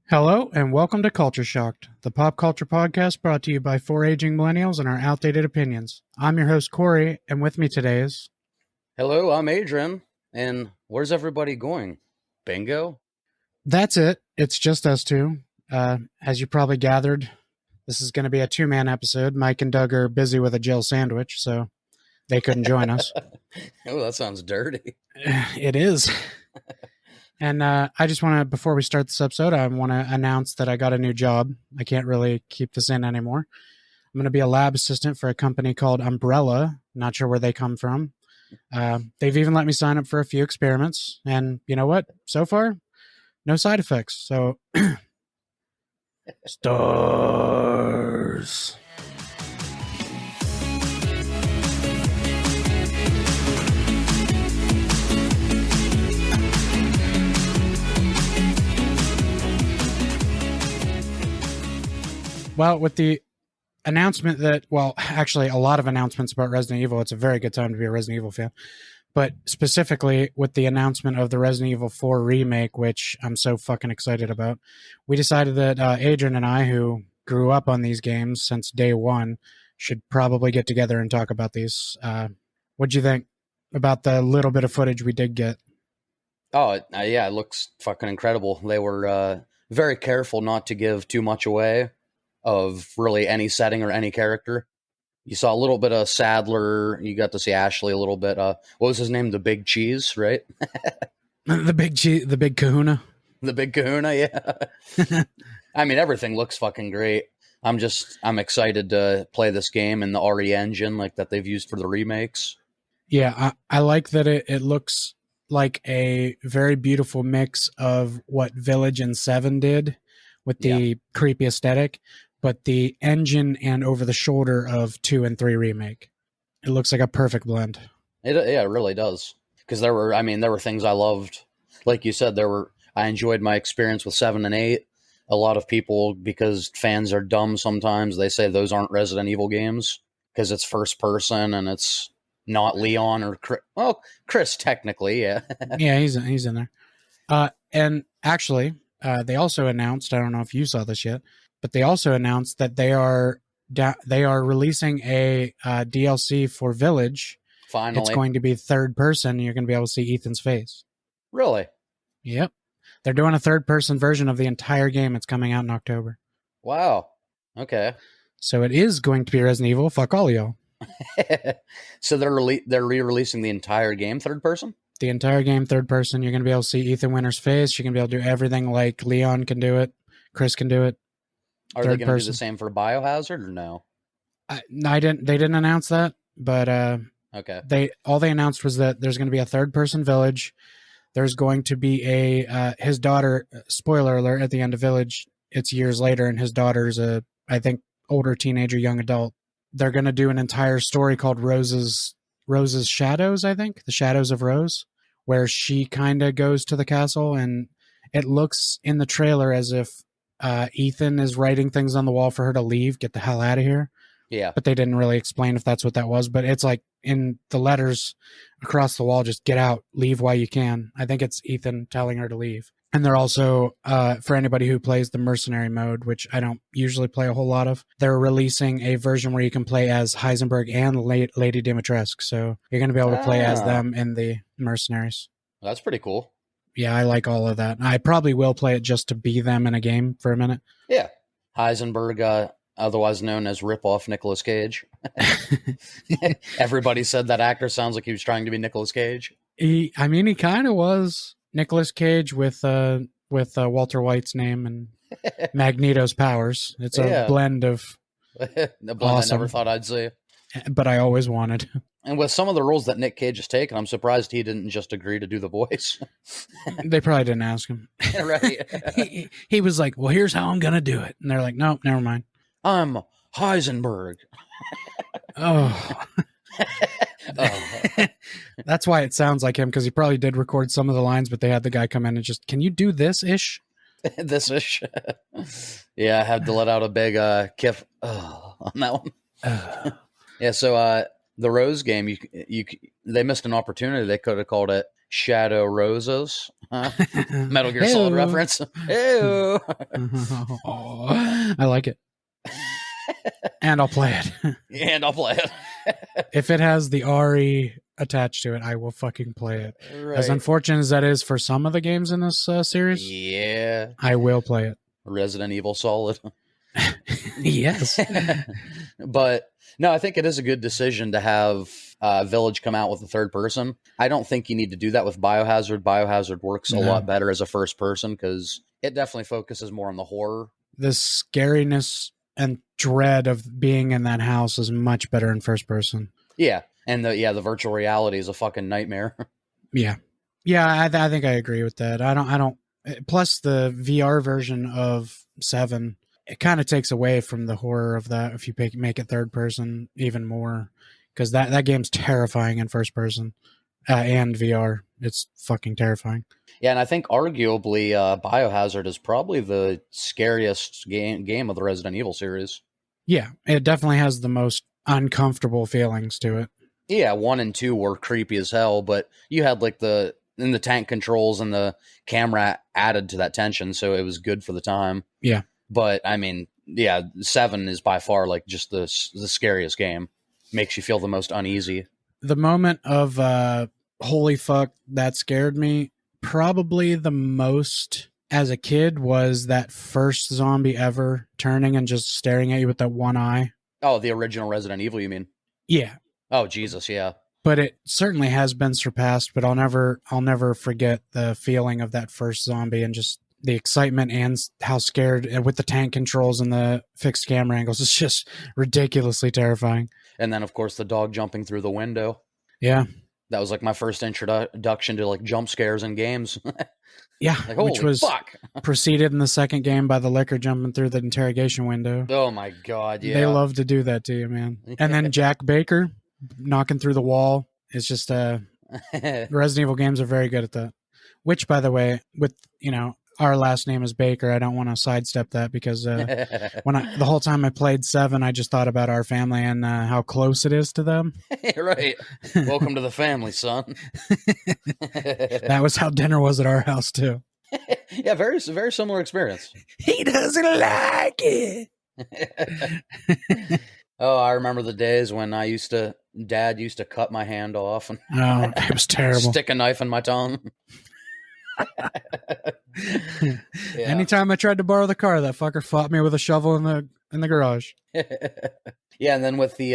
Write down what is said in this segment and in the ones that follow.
Hello, and welcome to Culture Shocked, the pop culture podcast brought to you by four aging millennials and our outdated opinions. I'm your host, Corey, and with me today is... Hello, I'm Adrian, and where's everybody going? Bingo? That's it. It's just us two. As you probably gathered, this is going to be a two-man episode. Mike and Doug are busy with a Jill sandwich, so they couldn't join us. Oh, that sounds dirty. It is. And I just want to, before we start this episode, I want to announce that I got a new job. I can't really keep this in anymore. I'm going to be a lab assistant for a company called Umbrella. Not sure where they come from. They've even let me sign up for a few experiments. And you know what? So far, no side effects. So, stars. Well, with the announcement that, well, actually a lot of announcements about Resident Evil, it's a very good time to be a Resident Evil fan. But specifically with the announcement of the Resident Evil 4 remake, which I'm so fucking excited about, we decided that Adrian and I, who grew up on these games since day one, should probably get together and talk about these. What'd you think about the little bit of footage we did get? Oh, yeah, it looks fucking incredible. They were very careful not to give too much away of really any setting or any character. You saw a little bit of Sadler. You got to see Ashley a little bit. What was his name? The Big Cheese, right? The big kahuna. The Big Kahuna, yeah. I mean, everything looks fucking great. I'm excited to play this game in the RE engine like that they've used for the remakes. Yeah, I like that it looks like a very beautiful mix of what Village and 7 did with the creepy aesthetic, but the engine and over the shoulder of 2 and 3 remake. It looks like a perfect blend. It really does. Because there were things I loved. Like you said, I enjoyed my experience with 7 and 8. A lot of people, because fans are dumb sometimes, they say those aren't Resident Evil games because it's first person and it's not Leon or Chris. Well, Chris technically, yeah. Yeah, he's in there. And actually, they also announced, I don't know if you saw this yet, but they also announced that they are releasing a DLC for Village. Finally. It's going to be third person. And you're going to be able to see Ethan's face. Really? Yep. They're doing a third person version of the entire game. It's coming out in October. Wow. Okay. So it is going to be Resident Evil. Fuck all y'all. So they're re-releasing the entire game third person? The entire game third person. You're going to be able to see Ethan Winter's face. You're going to be able to do everything like Leon can do it. Chris can do it. Are they going to do the same for Biohazard or no? They didn't announce that, but okay. They announced was that there's going to be a third person Village. There's going to be his daughter, spoiler alert, at the end of Village, it's years later, and his daughter's I think, older teenager, young adult. They're going to do an entire story called Rose's Shadows, I think, The Shadows of Rose, where she kind of goes to the castle, and it looks in the trailer as if Ethan is writing things on the wall for her to leave, get the hell out of here. Yeah. But they didn't really explain if that's what that was. But it's like in the letters across the wall, just get out, leave while you can. I think it's Ethan telling her to leave. And they're also, for anybody who plays the mercenary mode, which I don't usually play a whole lot of, they're releasing a version where you can play as Heisenberg and Lady Dimitrescu. So you're going to be able to play as them in the mercenaries. That's pretty cool. Yeah, I like all of that. I probably will play it just to be them in a game for a minute. Yeah. Heisenberg, otherwise known as Rip-Off Nicolas Cage. Everybody said that actor sounds like he was trying to be Nicolas Cage. He kind of was Nicolas Cage with Walter White's name and Magneto's powers. It's a blend of the blend awesome. I never thought I'd see. But I always wanted. And with some of the roles that Nick Cage has taken, I'm surprised he didn't just agree to do the voice. They probably didn't ask him. Right. He was like, well, here's how I'm going to do it. And they're like, nope, never mind. I'm Heisenberg. Oh. That's why it sounds like him, because he probably did record some of the lines, but they had the guy come in and just, can you do this-ish? This-ish? Yeah, I had to let out a big kiff on that one. Yeah, so The Rose game, they missed an opportunity. They could have called it Shadow Roses. Metal Gear Solid Ew. reference. Ew. I like it. And I'll play it. And I'll play it. If it has the RE attached to it, I will fucking play it. Right. As unfortunate as that is for some of the games in this series, Yeah. I will play it. Resident Evil Solid. Yes. But no, I think it is a good decision to have Village come out with a third person. I don't think you need to do that with Biohazard. Biohazard works a lot better as a first person because it definitely focuses more on the horror. The scariness and dread of being in that house is much better in first person. Yeah. And the virtual reality is a fucking nightmare. Yeah. Yeah, I think I agree with that. I don't plus the VR version of 7, it kind of takes away from the horror of that if you make it third person even more, because that game's terrifying in first person and VR. It's fucking terrifying. Yeah, and I think arguably Biohazard is probably the scariest game of the Resident Evil series. Yeah, it definitely has the most uncomfortable feelings to it. Yeah, 1 and 2 were creepy as hell, but you had like the tank controls and the camera added to that tension, so it was good for the time. Yeah. But I mean, yeah, 7 is by far like just the scariest game. Makes you feel the most uneasy. The moment of holy fuck, that scared me probably the most as a kid was that first zombie ever turning and just staring at you with that one eye. Oh, the original Resident Evil, you mean? Yeah. Oh, Jesus, yeah. But it certainly has been surpassed, but I'll never forget the feeling of that first zombie and just the excitement and how scared, and with the tank controls and the fixed camera angles. It's just ridiculously terrifying. And then, of course, the dog jumping through the window. Yeah. That was like my first introduction to like jump scares in games. Yeah, like, holy which was fuck. preceded in the second game by the licker jumping through the interrogation window. Oh my God, yeah. They love to do that to you, man. And then Jack Baker knocking through the wall. It's just Resident Evil games are very good at that. Which, by the way, with our last name is Baker, I don't want to sidestep that because the whole time I played 7, I just thought about our family and how close it is to them. Right. Welcome to the family, son. That was how dinner was at our house too. Yeah, very similar experience. He doesn't like it. Oh, I remember the days when Dad used to cut my hand off and it was terrible. Stick a knife in my tongue. Yeah. Anytime I tried to borrow the car, that fucker fought me with a shovel in the garage. Yeah, and then with the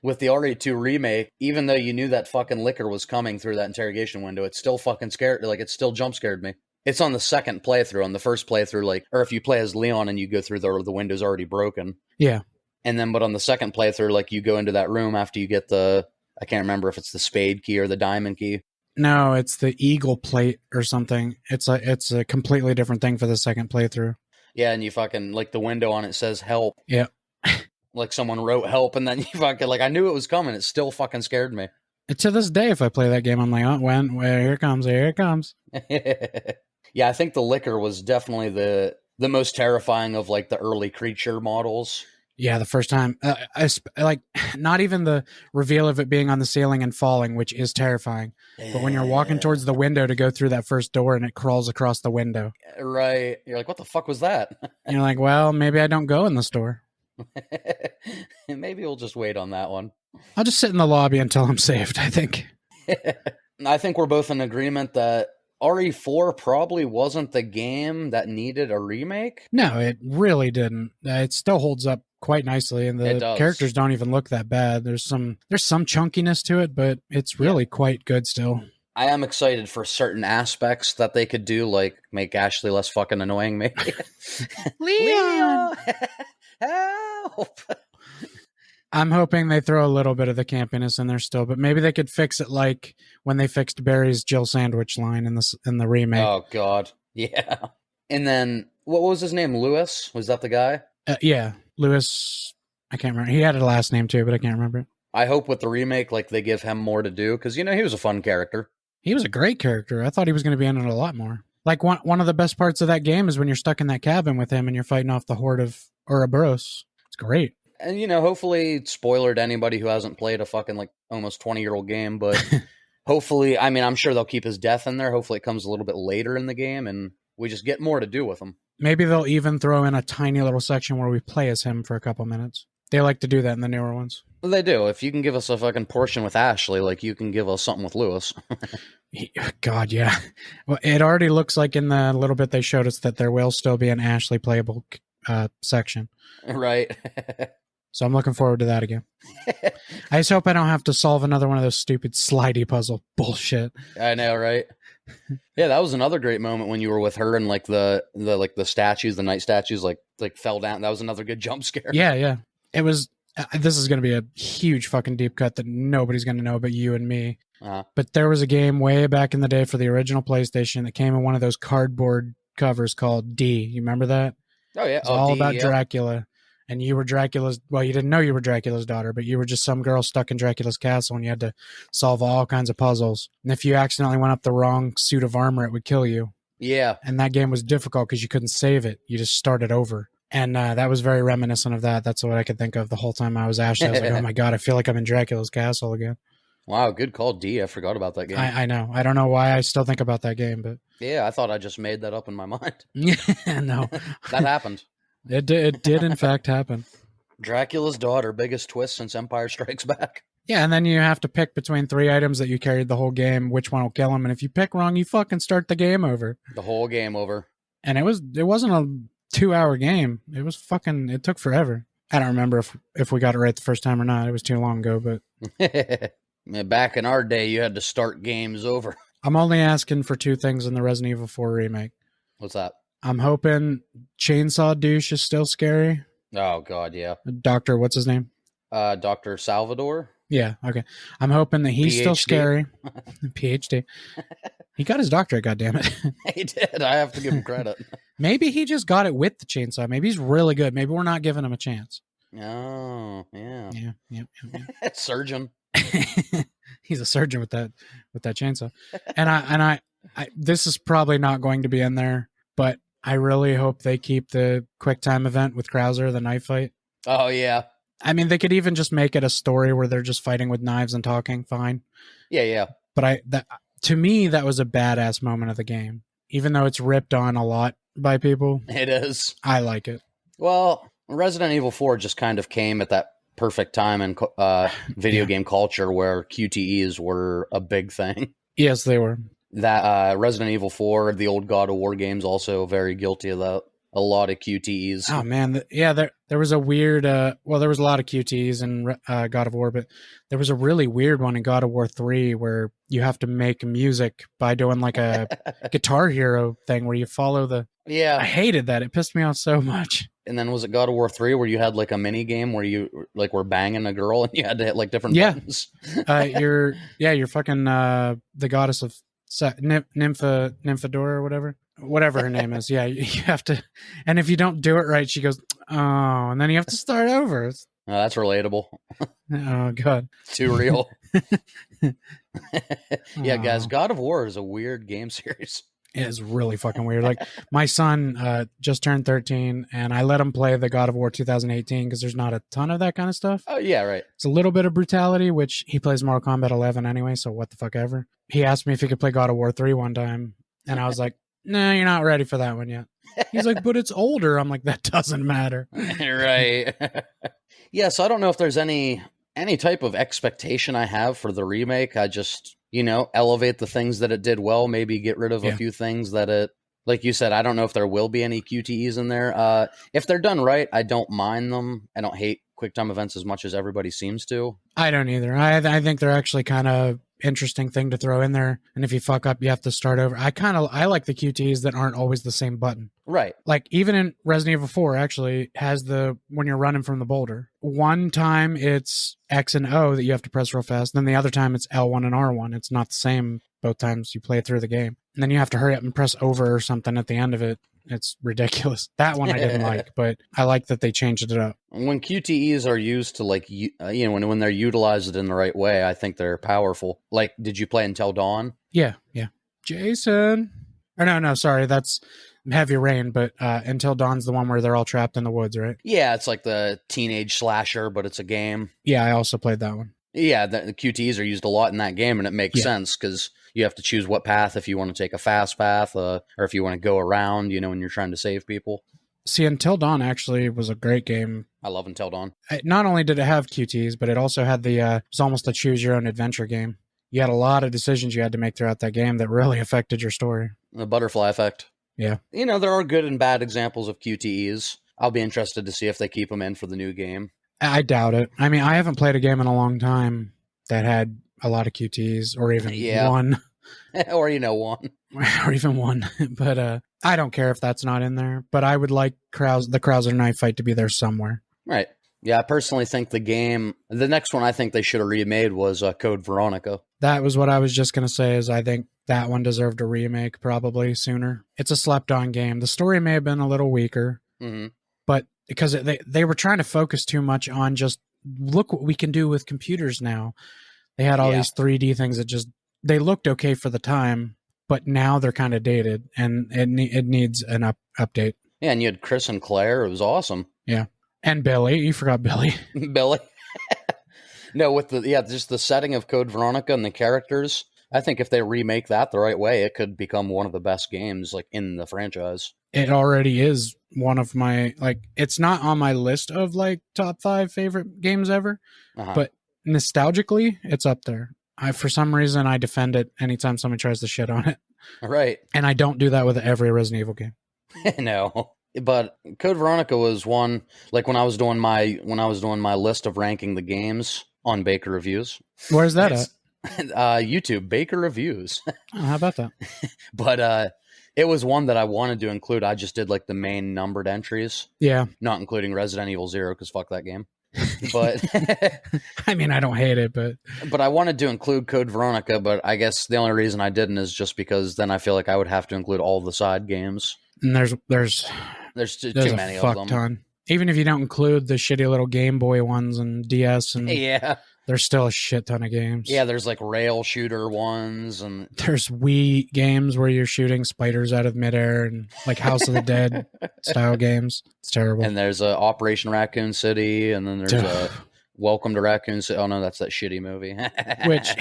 RE2 remake, even though you knew that fucking liquor was coming through that interrogation window, it still fucking scared, like it still jump scared me. It's on the second playthrough. On the first playthrough, or if you play as Leon and you go through the window's already broken. Yeah. And then, but on the second playthrough, you go into that room after you get I can't remember if it's the spade key or the diamond key. No, it's the eagle plate or something. It's a completely different thing for the second playthrough. Yeah, and you fucking, the window on it says help. Yeah. Like someone wrote help, and then you fucking, I knew it was coming. It still fucking scared me. And to this day, if I play that game, I'm like, oh, here it comes. Yeah, I think the liquor was definitely the most terrifying of, the early creature models. Yeah, the first time. Not even the reveal of it being on the ceiling and falling, which is terrifying. But when you're walking towards the window to go through that first door and it crawls across the window. Right. You're like, what the fuck was that? And you're like, well, maybe I don't go in the store. Maybe we'll just wait on that one. I'll just sit in the lobby until I'm saved, I think. I think we're both in agreement that RE4 probably wasn't the game that needed a remake. No, it really didn't. It still holds up quite nicely, and the characters don't even look that bad. There's some chunkiness to it, but it's really quite good still. I am excited for certain aspects that they could do, like make Ashley less fucking annoying, maybe. Leon! Help! I'm hoping they throw a little bit of the campiness in there still, but maybe they could fix it like when they fixed Barry's Jill sandwich line in the remake. Oh God, yeah. And then what was his name? Lewis? Was that the guy? Yeah, Lewis. I can't remember. He had a last name too, but I can't remember it. I hope with the remake, they give him more to do because he was a fun character. He was a great character. I thought he was going to be in it a lot more. One of the best parts of that game is when you're stuck in that cabin with him and you're fighting off the horde of Ouroboros. It's great. And, you know, hopefully, spoiler to anybody who hasn't played a fucking, like, almost 20-year-old game, but hopefully, I mean, I'm sure they'll keep his death in there. Hopefully it comes a little bit later in the game, and we just get more to do with him. Maybe they'll even throw in a tiny little section where we play as him for a couple minutes. They like to do that in the newer ones. Well, they do. If you can give us a fucking portion with Ashley, like, you can give us something with Lewis. God, yeah. Well, it already looks like in the little bit they showed us that there will still be an Ashley playable section. Right. So I'm looking forward to that again. I just hope I don't have to solve another one of those stupid slidey puzzle bullshit. I know, right? Yeah, that was another great moment when you were with her and like the statues, the night statues, like fell down. That was another good jump scare. Yeah. It was. This is going to be a huge fucking deep cut that nobody's going to know but you and me. Uh-huh. But there was a game way back in the day for the original PlayStation that came in one of those cardboard covers called D. You remember that? Oh yeah, It's all about Dracula. And you were Dracula's, well, you didn't know you were Dracula's daughter, but you were just some girl stuck in Dracula's castle and you had to solve all kinds of puzzles. And if you accidentally went up the wrong suit of armor, it would kill you. Yeah. And that game was difficult because you couldn't save it. You just started over. And that was very reminiscent of that. That's what I could think of the whole time I was Ashley. I was like, oh my God, I feel like I'm in Dracula's castle again. Wow, good call, D. I forgot about that game. I know. I don't know why I still think about that game, but. Yeah, I thought I just made that up in my mind. Yeah, no. That happened. It did in fact happen. Dracula's daughter, biggest twist since Empire Strikes Back. Yeah, and then you have to pick between 3 items that you carried the whole game, which one will kill him. And if you pick wrong, you fucking start the game over. The whole game over. And it wasn't a 2-hour game. It took forever. I don't remember if we got it right the first time or not. It was too long ago, but. Back in our day, you had to start games over. I'm only asking for 2 things in the Resident Evil 4 remake. What's that? I'm hoping Chainsaw Douche is still scary. Oh, God, yeah. Doctor, what's his name? Dr. Salvador? Yeah, okay. I'm hoping that he's PhD. still scary. PhD. He got his doctorate, goddammit. He did. I have to give him credit. Maybe he just got it with the chainsaw. Maybe he's really good. Maybe we're not giving him a chance. Oh, yeah. Yeah. Surgeon. He's a surgeon with that chainsaw. And I this is probably not going to be in there, but I really hope they keep the quick time event with Krauser, the knife fight. Oh, yeah. I mean, they could even just make it a story where they're just fighting with knives and talking. Fine. Yeah. But to me, that was a badass moment of the game. Even though it's ripped on a lot by people. It is. I like it. Well, Resident Evil 4 just kind of came at that perfect time in video game culture where QTEs were a big thing. Yes, they were. That Resident Evil 4, the old God of War games, also very guilty of that. A lot of QTEs. Oh man, there was a weird. There was a lot of QTEs in God of War, but there was a really weird one in God of War 3 where you have to make music by doing like a Guitar Hero thing where you follow the. Yeah, I hated that. It pissed me off so much. And then was it God of War 3 where you had like a mini game where you like were banging a girl and you had to hit like different buttons? You're fucking the goddess of Nymphadora or whatever her name is. Yeah, you have to, and if you don't do it right, she goes, oh, and then you have to start over. Oh, that's relatable. Oh God, too real. Yeah, guys, God of War is a weird game series. It is really fucking weird. Like my son just turned 13 and I let him play the God of War 2018 because there's not a ton of that kind of stuff. Oh yeah, right. It's a little bit of brutality, which he plays Mortal Kombat 11 anyway, so what the fuck ever. He asked me if he could play God of War 3 one time and I was like, no, you're not ready for that one yet. He's like, but it's older. I'm like, that doesn't matter. Right. Yeah, so I don't know if there's any type of expectation I have for the remake. I just, elevate the things that it did well, maybe get rid of a few things that it, like you said, I don't know if there will be any QTEs in there. If they're done right, I don't mind them. I don't hate QuickTime events as much as everybody seems to. I don't either. I think they're actually kind of interesting thing to throw in there, and if you fuck up you have to start over. I like the QTEs that aren't always the same button, right? Like even in Resident Evil 4 actually has the when you're running from the boulder, one time it's X and O that you have to press real fast, then the other time it's L1 and R1. It's not the same both times you play through the game, and then you have to hurry up and press over or something at the end of it. It's ridiculous. That one I didn't like, but I like that they changed it up. When QTEs are used to like, when they're utilized in the right way, I think they're powerful. Like, did you play Until Dawn? Yeah. Jason. Or no, sorry. That's Heavy Rain, but Until Dawn's the one where they're all trapped in the woods, right? Yeah, it's like the teenage slasher, but it's a game. Yeah, I also played that one. Yeah, the QTEs are used a lot in that game, and it makes sense because you have to choose what path, if you want to take a fast path or if you want to go around, when you're trying to save people. See, Until Dawn actually was a great game. I love Until Dawn. Not only did it have QTs, but it also had it was almost a choose your own adventure game. You had a lot of decisions you had to make throughout that game that really affected your story. The butterfly effect. Yeah. There are good and bad examples of QTEs. I'll be interested to see if they keep them in for the new game. I doubt it. I mean, I haven't played a game in a long time that had a lot of QTs or even one. or one. Or even one. But I don't care if that's not in there. But I would like the Krauser knife fight to be there somewhere. Right. Yeah, I personally think the next one I think they should have remade was Code Veronica. That was what I was just going to say, is I think that one deserved a remake probably sooner. It's a slept-on game. The story may have been a little weaker, but because they were trying to focus too much on just, look what we can do with computers now. They had all these 3D things that they looked okay for the time, but now they're kind of dated, and it needs an update. Yeah, and you had Chris and Claire. It was awesome. Yeah. And Billy. You forgot Billy. Billy. No, with just the setting of Code Veronica and the characters, I think if they remake that the right way, it could become one of the best games in the franchise. It already is one of my, it's not on my list of top 5 favorite games ever, but nostalgically, it's up there. For some reason, I defend it anytime somebody tries to shit on it. Right. And I don't do that with every Resident Evil game. No. But Code Veronica was one, when I was doing my list of ranking the games on Baker Reviews. Where's that at? YouTube, Baker Reviews. Oh, how about that? But it was one that I wanted to include. I just did the main numbered entries. Yeah. Not including Resident Evil 0 because fuck that game. But I mean, I don't hate it, but I wanted to include Code Veronica, but I guess the only reason I didn't is just because then I feel like I would have to include all the side games. And there's too many of them. Ton. Even if you don't include the shitty little Game Boy ones and DS, and there's still a shit ton of games. Yeah, there's rail shooter ones, and there's Wii games where you're shooting spiders out of midair, and House of the Dead style games. It's terrible. And there's Operation Raccoon City, and then there's Welcome to Raccoon City. Oh no, that's that shitty movie. Which,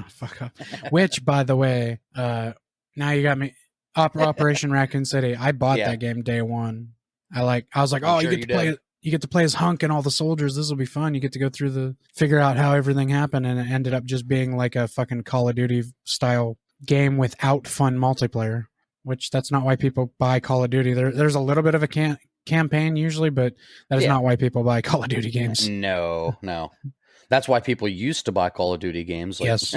fuck up. Which, by the way, now you got me. Operation Raccoon City. I bought that game day one. I was like, you get to play. You get to play as Hunk and all the soldiers. This will be fun. You get to go through figure out how everything happened, and it ended up just being a fucking Call of Duty style game without fun multiplayer. Which that's not why people buy Call of Duty. There's a little bit of a campaign usually, but that is not why people buy Call of Duty games. No. That's why people used to buy Call of Duty games. Yes.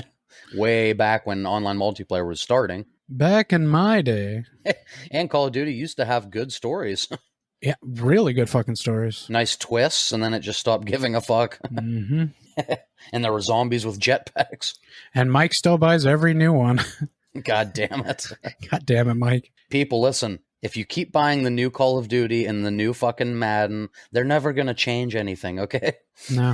Way back when online multiplayer was starting. Back in my day. And Call of Duty used to have good stories. Yeah, really good fucking stories. Nice twists, and then it just stopped giving a fuck. Mm-hmm. And there were zombies with jetpacks. And Mike still buys every new one. God damn it. God damn it, Mike. People, listen. If you keep buying the new Call of Duty and the new fucking Madden, they're never going to change anything, okay? No.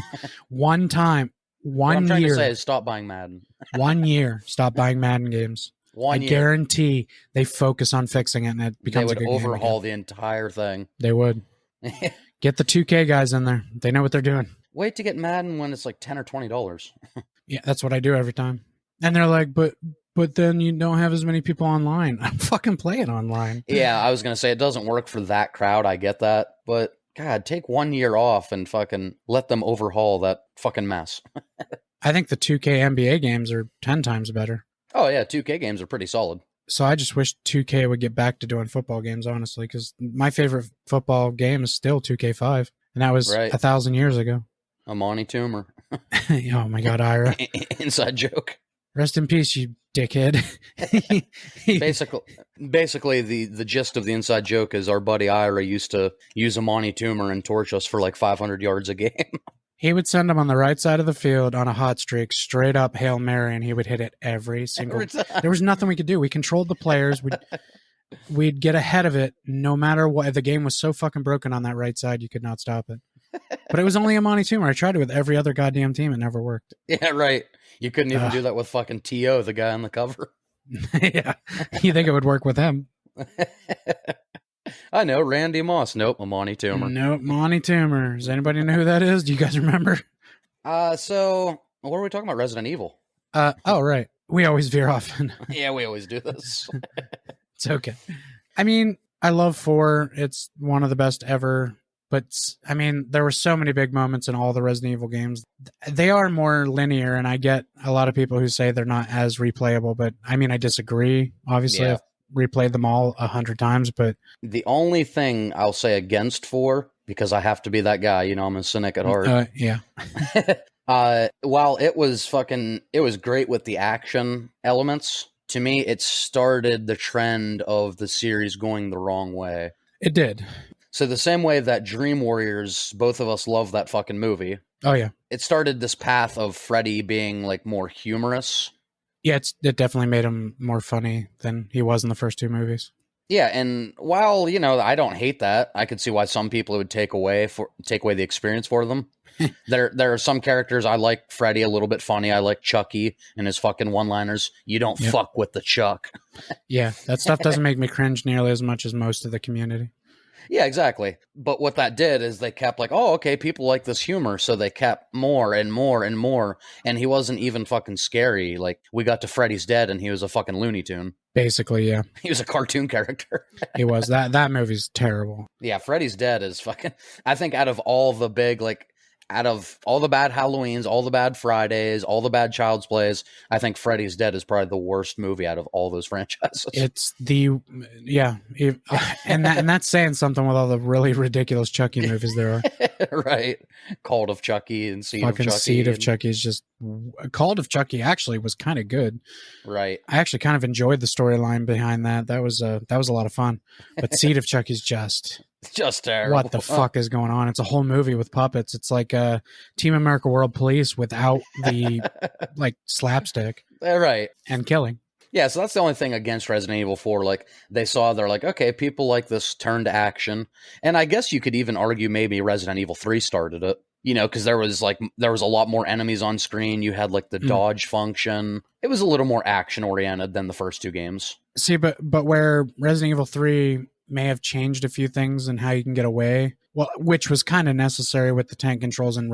One time. What I'm trying to say is stop buying Madden. 1 year. Stop buying Madden games. I guarantee they focus on fixing it, and it becomes a good game. They would overhaul the entire thing. They would. Get the 2K guys in there. They know what they're doing. Wait to get Madden when it's $10 or $20. Yeah, that's what I do every time. And they're like, but then you don't have as many people online. I'm fucking playing online. Yeah, I was going to say, it doesn't work for that crowd. I get that. But, God, take 1 year off and fucking let them overhaul that fucking mess. I think the 2K NBA games are 10 times better. Oh, yeah, 2K games are pretty solid. So I just wish 2K would get back to doing football games, honestly, because my favorite football game is still 2K5, and that was 1,000 years ago. Amani Toomer. Oh, my God, Ira. Inside joke. Rest in peace, you dickhead. Basically, the gist of the inside joke is our buddy Ira used to use Amani Toomer and torch us for 500 yards a game. He would send him on the right side of the field on a hot streak, straight up Hail Mary, and he would hit it every single time. There was nothing we could do. We controlled the players. We'd get ahead of it no matter what. The game was so fucking broken on that right side, you could not stop it. But it was only Amani Toomer. I tried it with every other goddamn team. It never worked. Yeah, right. You couldn't even do that with fucking T.O., the guy on the cover. Yeah. You think it would work with him? I know, Randy Moss. Nope, Amani Toomer. Nope, Monty Toomer. Does anybody know who that is? Do you guys remember? So what are we talking about? Resident Evil. Oh, right. We always veer off. Yeah, we always do this. It's okay. I mean, I love 4. It's one of the best ever. But, I mean, there were so many big moments in all the Resident Evil games. They are more linear, and I get a lot of people who say they're not as replayable. But, I mean, I disagree. Obviously, Yeah. I've replayed them all 100 times. But The only thing I'll say against 4, because I have to be that guy, you know, I'm a cynic at heart. yeah. While it was great with the action elements, to me, it started the trend of the series going the wrong way. It did. So the same way that Dream Warriors, both of us love that fucking movie. Oh, yeah. It started this path of Freddy being like more humorous. Yeah, it definitely made him more funny than he was in the first 2 movies. Yeah, and while, you know, I don't hate that, I could see why some people would take away the experience for them. There are some characters I like. Freddy a little bit funny. I like Chucky and his fucking one-liners. You don't fuck with the Chuck. Yeah, that stuff doesn't make me cringe nearly as much as most of the community. Yeah, exactly. But what that did is they kept like, oh, okay, people like this humor, so they kept more and more and more, and he wasn't even fucking scary. Like, we got to Freddy's Dead, and he was a fucking Looney Tune. Basically, yeah. He was a cartoon character. He was. That movie's terrible. Yeah, Freddy's Dead is fucking... I think out of all the big, like, out of all the bad Halloweens, all the bad Fridays, all the bad Child's Plays, I think Freddy's Dead is probably the worst movie out of all those franchises. It's and that's saying something with all the really ridiculous Chucky movies there are. Right. Cult of Chucky and Seed Fucking of Chucky. Seed of Chucky is just... Cult of Chucky actually was kind of good. Right. I actually kind of enjoyed the storyline behind that. That was a lot of fun. But Seed of Chucky's just terrible. What the fuck is going on? It's a whole movie with puppets. It's like Team America World Police without the like slapstick Right. and killing. Yeah, so that's the only thing against Resident Evil 4. Like, they're like, okay, people like this turn to action. And I guess you could even argue maybe Resident Evil 3 started it. You know, because there was a lot more enemies on screen. You had like the dodge function. It was a little more action oriented than the first 2 games. See, but where Resident Evil 3 may have changed a few things and how you can get away, well, which was kind of necessary with the tank controls in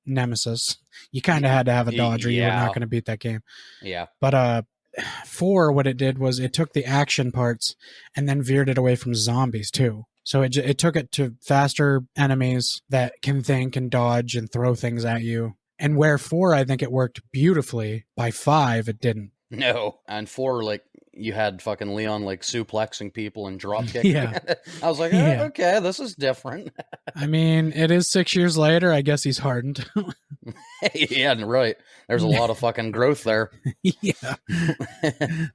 Nemesis. You kind of had to have a dodge or you were not going to beat that game. Yeah. But 4, what it did was it took the action parts and then veered it away from zombies too. So it took it to faster enemies that can think and dodge and throw things at you. And where 4, I think it worked beautifully, by 5, it didn't. No. And 4, like, you had fucking Leon, like, suplexing people and drop kicking. Yeah. I was like, oh, okay, this is different. I mean, it is 6 years later. I guess he's hardened. Yeah, right. There's a lot of fucking growth there. Yeah.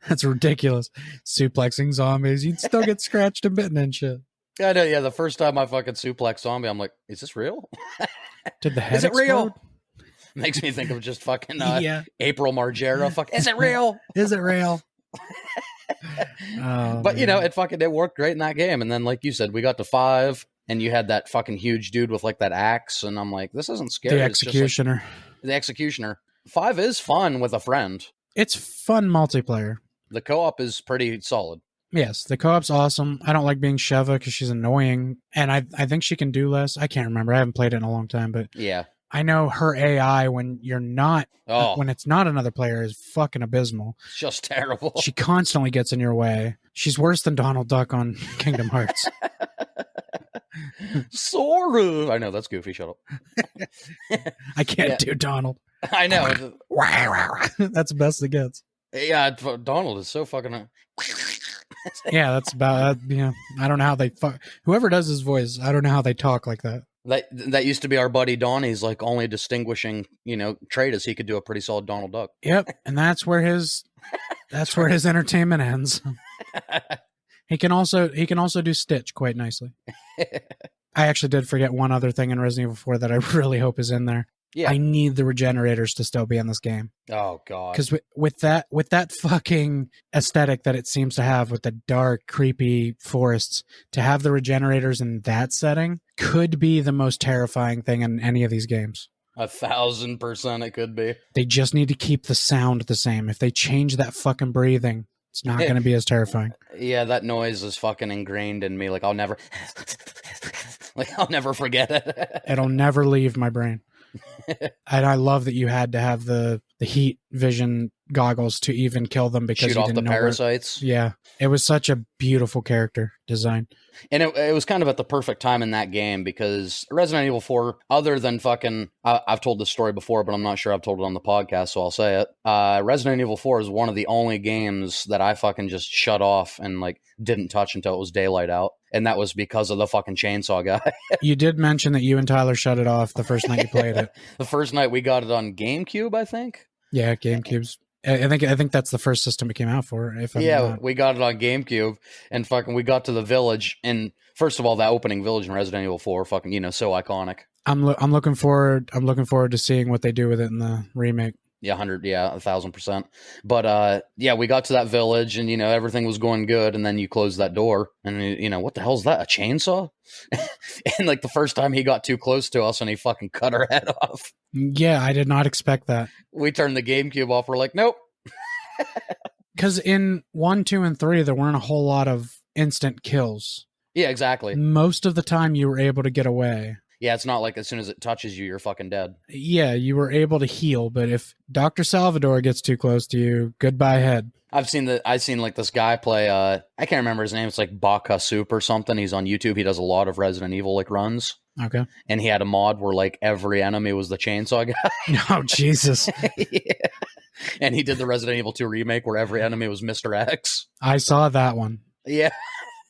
That's ridiculous. Suplexing zombies. You'd still get scratched and bitten and shit. I know, yeah, the first time I fucking suplex zombie, I'm like, is this real? Did the head Is it real? explode? Makes me think of just fucking April Margera. Is it real? Is it real? Oh, but, you know, it worked great in that game. And then, like you said, we got to 5, and you had that fucking huge dude with, like, that axe. And I'm like, this isn't scary. The Executioner. It's just, like, the Executioner. 5 is fun with a friend. It's fun multiplayer. The co-op is pretty solid. Yes, the co-op's awesome. I don't like being Sheva because she's annoying. And I think she can do less. I can't remember. I haven't played it in a long time. But yeah, I know her AI when you're not... when it's not another player is fucking abysmal. It's just terrible. She constantly gets in your way. She's worse than Donald Duck on Kingdom Hearts. Sora. I know, that's goofy. Shut up. I can't do Donald. I know. That's the best it gets. Yeah, Donald is so fucking... Yeah, that's about... I don't know how they... Whoever does his voice, I don't know how they talk like that. That used to be our buddy Donnie's like only distinguishing, trait is he could do a pretty solid Donald Duck. Yep, and that's where his entertainment ends. He can also do Stitch quite nicely. I actually did forget one other thing in Resident Evil 4 that I really hope is in there. Yeah. I need the regenerators to still be in this game. Oh god. Because with that fucking aesthetic that it seems to have with the dark, creepy forests, to have the regenerators in that setting could be the most terrifying thing in any of these games. 1,000% it could be. They just need to keep the sound the same. If they change that fucking breathing, It's not going to be as terrifying. Yeah, that noise is fucking ingrained in me. Like I'll never forget it. It'll never leave my brain. And I love that you had to have the heat vision goggles to even kill them because shoot you off didn't the know parasites. Yeah, it was such a beautiful character design. And it was kind of at the perfect time in that game because Resident Evil 4, other than fucking, I've told this story before, but I'm not sure I've told it on the podcast, so I'll say it. Resident Evil 4 is one of the only games that I fucking just shut off and like didn't touch until it was daylight out. And that was because of the fucking chainsaw guy. You did mention that you and Tyler shut it off the first night you played it. The first night we got it on GameCube, I think. Yeah, GameCube's. I think that's the first system it came out for. We got it on GameCube, and fucking we got to the village, and first of all, that opening village in Resident Evil 4, fucking so iconic. I'm looking forward to seeing what they do with it in the remake. Yeah, 1,000%. But we got to that village, and everything was going good, and then you close that door, and what the hell's that? A chainsaw? And like the first time he got too close to us, and he fucking cut our head off. Yeah, I did not expect that. We turned the GameCube off. We're like, nope. Because in 1, 2, and 3, there weren't a whole lot of instant kills. Yeah, exactly. Most of the time, you were able to get away. Yeah, it's not like as soon as it touches you, you're fucking dead. Yeah, you were able to heal, but if Dr. Salvador gets too close to you, goodbye head. I've seen like this guy play, I can't remember his name, it's like Baka Soup or something. He's on YouTube, he does a lot of Resident Evil like runs. Okay. And he had a mod where like every enemy was the chainsaw guy. Oh, Jesus. Yeah. And he did the Resident Evil 2 remake where every enemy was Mr. X. I saw that one. Yeah.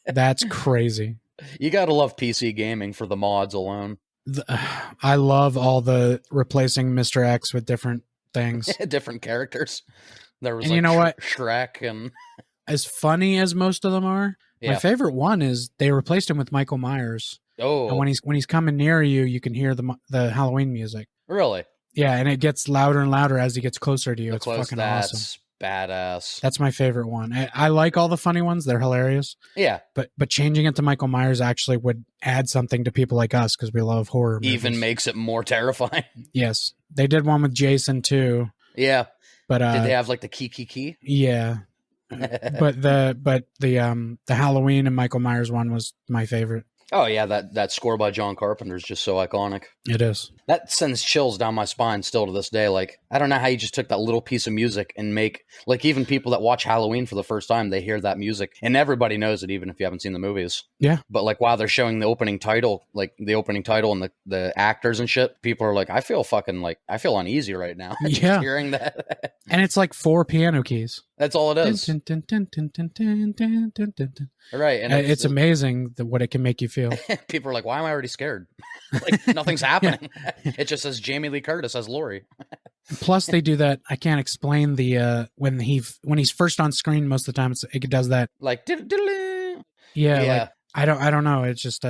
That's crazy. You gotta love PC gaming for the mods alone. I love all the replacing Mr. X with different things. Different characters. There was and you know what? Shrek and... As funny as most of them are, my favorite one is they replaced him with Michael Myers. Oh. And when he's coming near you, you can hear the Halloween music. Really? Yeah, and it gets louder and louder as he gets closer to you. It's fucking awesome. Badass. That's my favorite one. I like all the funny ones. They're hilarious. Yeah. But changing it to Michael Myers actually would add something to people like us because we love horror movies. Even makes it more terrifying. Yes. They did one with Jason too. Yeah. But did they have like the key? Yeah. but the Halloween and Michael Myers one was my favorite. Oh yeah, that score by John Carpenter is just so iconic. It is. That sends chills down my spine still to this day. Like, I don't know how you just took that little piece of music and make, like, even people that watch Halloween for the first time, they hear that music. And everybody knows it, even if you haven't seen the movies. Yeah. But, like, while they're showing the opening title and the actors and shit, people are like, I feel uneasy right now. Yeah. Hearing that. And it's like 4 piano keys. That's all it is. Right. And it's amazing what it can make you feel. People are like, why am I already scared? Like, nothing's happening. It just says Jamie Lee Curtis as Laurie. Plus, they do that. I can't explain the when he's first on screen. Most of the time, it does that. Like, yeah. Like, I don't know. It's just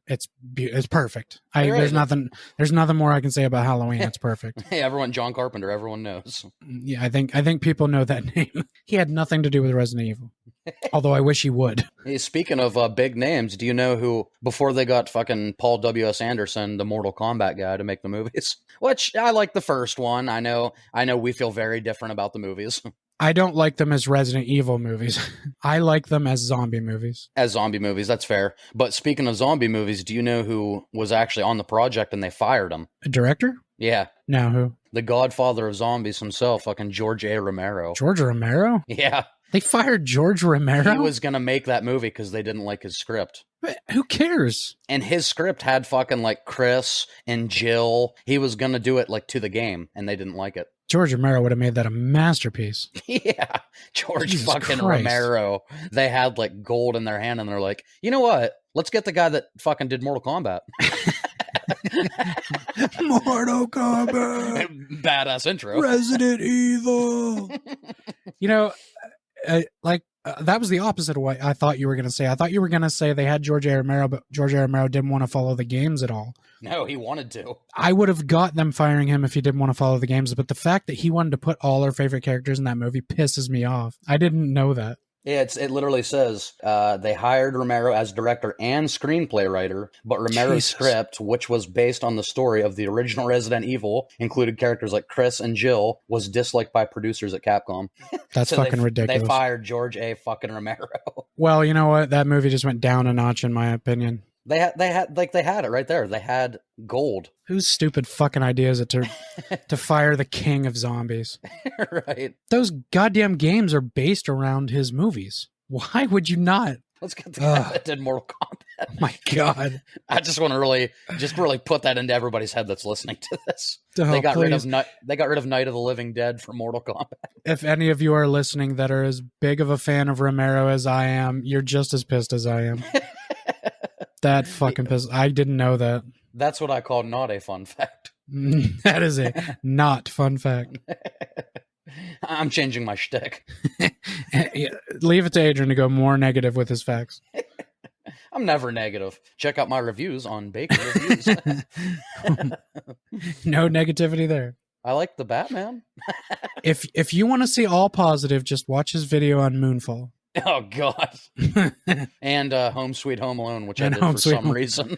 it's perfect. There's nothing more I can say about Halloween. It's perfect. Hey, everyone, John Carpenter, everyone knows. Yeah, I think people know that name. He had nothing to do with Resident Evil. Although I wish he would. Hey, speaking of big names, do you know who, before they got fucking Paul W.S. Anderson, the Mortal Kombat guy, to make the movies? Which, I like the first one. I know we feel very different about the movies. I don't like them as Resident Evil movies. I like them as zombie movies. As zombie movies, that's fair. But speaking of zombie movies, do you know who was actually on the project and they fired him? A director? Yeah. No, who? The godfather of zombies himself, fucking George A. Romero. George Romero? Yeah. They fired George Romero? He was going to make that movie because they didn't like his script. But who cares? And his script had fucking like Chris and Jill. He was going to do it like to the game and they didn't like it. George Romero would have made that a masterpiece. Yeah. George Jesus fucking Christ. Romero. They had like gold in their hand and they're like, you know what? Let's get the guy that fucking did Mortal Kombat. Mortal Kombat. Badass intro. Resident Evil. That was the opposite of what I thought you were going to say. I thought you were going to say they had George A. Romero, but George A. Romero didn't want to follow the games at all. No, he wanted to. I would have got them firing him if he didn't want to follow the games, but the fact that he wanted to put all our favorite characters in that movie pisses me off. I didn't know that. Yeah, it literally says they hired Romero as director and screenplay writer, but Romero's Jesus. script, which was based on the story of the original Resident Evil, included characters like Chris and Jill, was disliked by producers at Capcom. That's So fucking they ridiculous. fired George A. fucking Romero. Well, you know what? That movie just went down a notch, in my opinion. They had it right there. They had gold. Whose stupid fucking idea is it to fire the king of zombies? Right. Those goddamn games are based around his movies. Why would you not? Let's get the guy that did Mortal Kombat. Oh my God. I just want to really put that into everybody's head that's listening to this. Oh, they got rid please. of Night of the Living Dead for Mortal Kombat. If any of you are listening that are as big of a fan of Romero as I am, you're just as pissed as I am. That fucking pissed. I didn't know that. That's what I call not a fun fact. That is a not fun fact. I'm changing my shtick. Leave it to Adrian to go more negative with his facts. I'm never negative. Check out my reviews on Baker Reviews. No negativity there. I like the Batman. If you want to see all positive, just watch his video on Moonfall. Oh God. And Home Sweet Home Alone, which I did for some reason.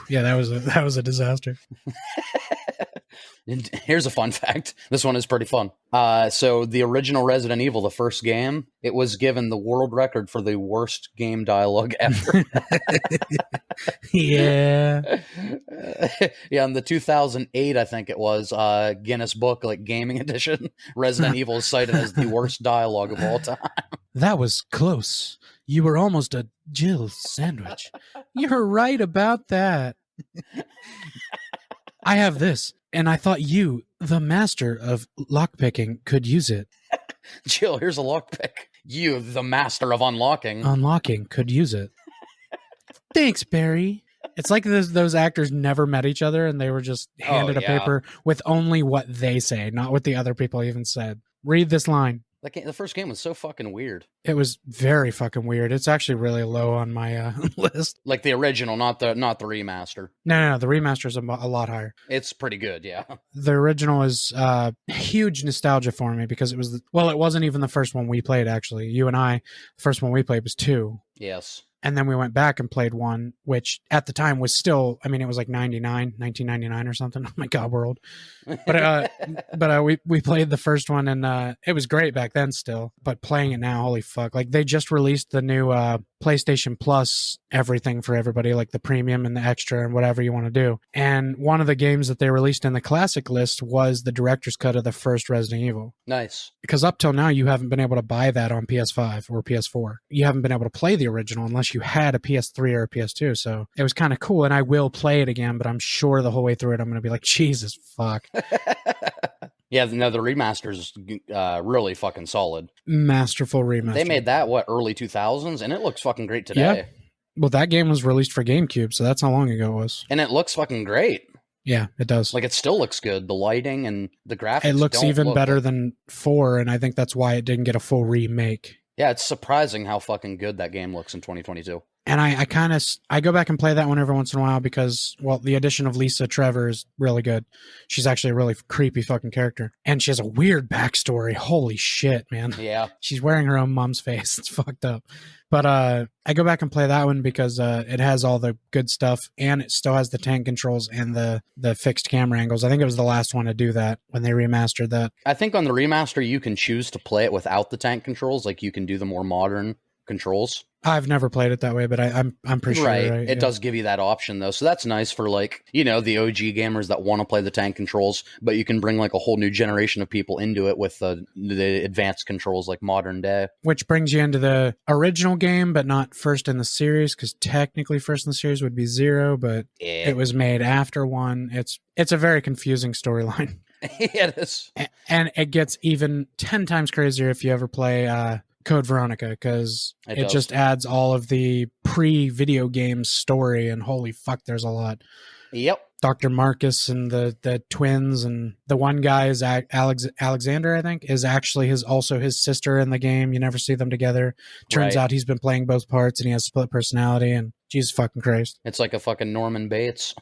Yeah, that was a disaster. And here's a fun fact. This one is pretty fun. So the original Resident Evil, the first game, it was given the world record for the worst game dialogue ever. Yeah. Yeah, in the 2008, I think it was, Guinness Book, like gaming edition, Resident Evil is cited as the worst dialogue of all time. That was close. You were almost a Jill sandwich. You're right about that. I have this, and I thought you, the master of lockpicking, could use it. Jill, here's a lockpick. You, the master of unlocking. Unlocking could use it. Thanks, Barry. It's like those actors never met each other, and they were just handed a paper with only what they say, not what the other people even said. Read this line. The first game was so fucking weird. It was very fucking weird. It's actually really low on my list. Like the original, not the remaster. No, the remaster is a lot higher. It's pretty good, yeah. The original is huge nostalgia for me because it wasn't even the first one we played, actually. You and I, the first one we played was 2. Yes. And then we went back and played 1, which at the time was still, it was like 1999 or something. Oh my God, world. But we played the first one and it was great back then still. But playing it now, holy fuck. Like they just released the new PlayStation Plus everything for everybody, like the premium and the extra and whatever you want to do. And one of the games that they released in the classic list was the director's cut of the first Resident Evil. Nice. Because up till now, you haven't been able to buy that on PS5 or PS4. You haven't been able to play the original unless you had a PS3 or a PS2. So it was kind of cool. And I will play it again, but I'm sure the whole way through it, I'm going to be like, Jesus, fuck. Yeah, no, the remaster's really fucking solid. Masterful remaster. They made that, early 2000s, and it looks fucking great today. Yeah. Well, that game was released for GameCube, so that's how long ago it was. And it looks fucking great. Yeah, it does. Like, it still looks good. The lighting and the graphics. It looks even better than 4, and I think that's why it didn't get a full remake. Yeah, it's surprising how fucking good that game looks in 2022. And I go back and play that one every once in a while because, well, the addition of Lisa Trevor is really good. She's actually a really creepy fucking character. And she has a weird backstory. Holy shit, man. Yeah. She's wearing her own mom's face. It's fucked up. But I go back and play that one because it has all the good stuff and it still has the tank controls and the fixed camera angles. I think it was the last one to do that when they remastered that. I think on the remaster, you can choose to play it without the tank controls. Like, you can do the more modern controls. I've never played it that way, but I'm pretty sure. Right. It does give you that option, though. So that's nice for, like, the OG gamers that want to play the tank controls, but you can bring, like, a whole new generation of people into it with the advanced controls, like, modern day. Which brings you into the original game, but not first in the series, because technically first in the series would be 0, but it was made after 1. It's a very confusing storyline. Yeah, it is. And it gets even 10 times crazier if you ever play Code Veronica, because it just adds all of the pre-video game story, and holy fuck, there's a lot. Yep. Dr. Marcus and the twins, and the one guy is Alexander, I think, is actually also his sister in the game. You never see them together. Turns out he's been playing both parts, and he has split personality, and Jesus fucking Christ. It's like a fucking Norman Bates.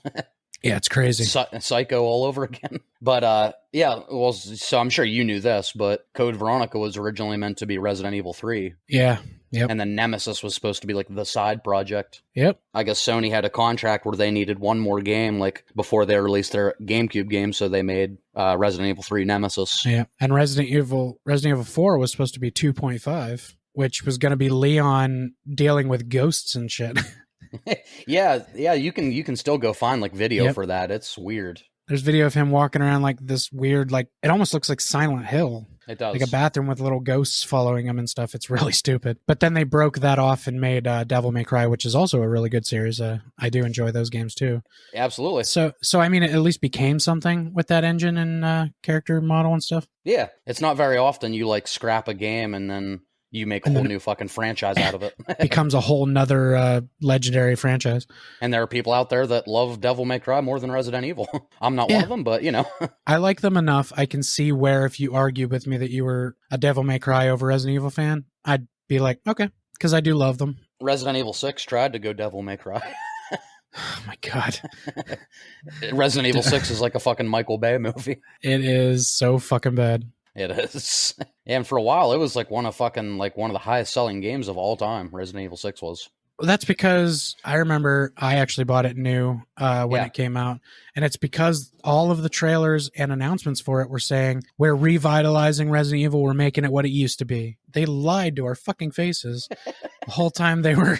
Yeah, it's crazy. Psycho all over again. But yeah, well, so I'm sure you knew this, but Code Veronica was originally meant to be Resident Evil 3. Yeah. Yep. And then Nemesis was supposed to be like the side project. Yep. I guess Sony had a contract where they needed one more game, like before they released their GameCube game, so they made Resident Evil 3 Nemesis. Yeah. And Resident Evil 4 was supposed to be 2.5, which was going to be Leon dealing with ghosts and shit. yeah, you can still go find like video for that. It's weird. There's video of him walking around like this weird, like it almost looks like Silent Hill. It does. Like a bathroom with little ghosts following him and stuff. It's really stupid. But then they broke that off and made Devil May Cry, which is also a really good series. I do enjoy those games too. Absolutely. So I mean, it at least became something with that engine and character model and stuff. Yeah, it's not very often you like scrap a game and then you make a whole new fucking franchise out of it. Becomes a whole nother legendary franchise. And there are people out there that love Devil May Cry more than Resident Evil. I'm not one of them, but you know. I like them enough. I can see where if you argue with me that you were a Devil May Cry over Resident Evil fan, I'd be like, okay, because I do love them. Resident Evil 6 tried to go Devil May Cry. Oh my God. Resident Evil 6 is like a fucking Michael Bay movie. It is so fucking bad. It is. And for a while, it was like one of the highest selling games of all time. Resident Evil 6 was. That's because I remember I actually bought it new when it came out. And it's because all of the trailers and announcements for it were saying, we're revitalizing Resident Evil. We're making it what it used to be. They lied to our fucking faces the whole time they were.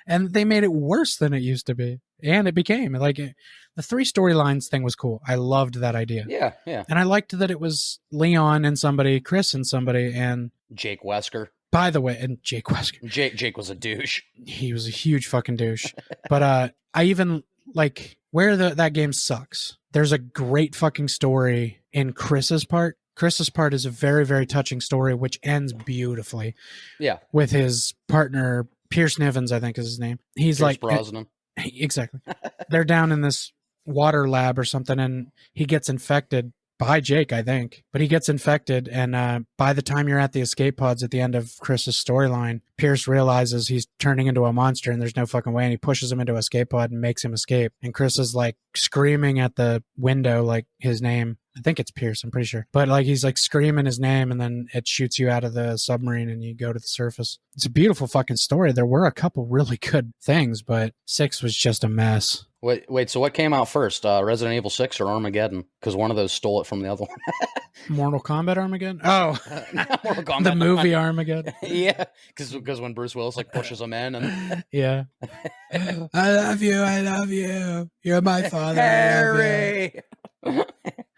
And they made it worse than it used to be. And it became like the 3 storylines thing was cool. I loved that idea. Yeah, yeah. And I liked that it was Leon and somebody, Chris and somebody, and Jake Wesker. By the way, and Jake Wesker. Jake was a douche. He was a huge fucking douche. But I even like where that game sucks. There's a great fucking story in Chris's part. Chris's part is a very, very touching story, which ends beautifully. Yeah. With his partner, Pierce Nivens, I think is his name. He's Pierce Brosnan. Exactly. They're down in this water lab or something, and he gets infected by Jake, I think. But he gets infected, and by the time you're at the escape pods at the end of Chris's storyline, Pierce realizes he's turning into a monster and there's no fucking way, and he pushes him into an escape pod and makes him escape. And Chris is like screaming at the window like his name. I think it's Pierce, I'm pretty sure. But like he's like screaming his name, and then it shoots you out of the submarine and you go to the surface. It's a beautiful fucking story. There were a couple really good things, but 6 was just a mess. Wait, so what came out first, Resident Evil 6 or Armageddon? Because one of those stole it from the other one. Mortal Kombat Armageddon? Oh, Mortal Kombat. The movie Armageddon. Yeah, because when Bruce Willis like pushes him in, and yeah, I love you, you're my father, Harry.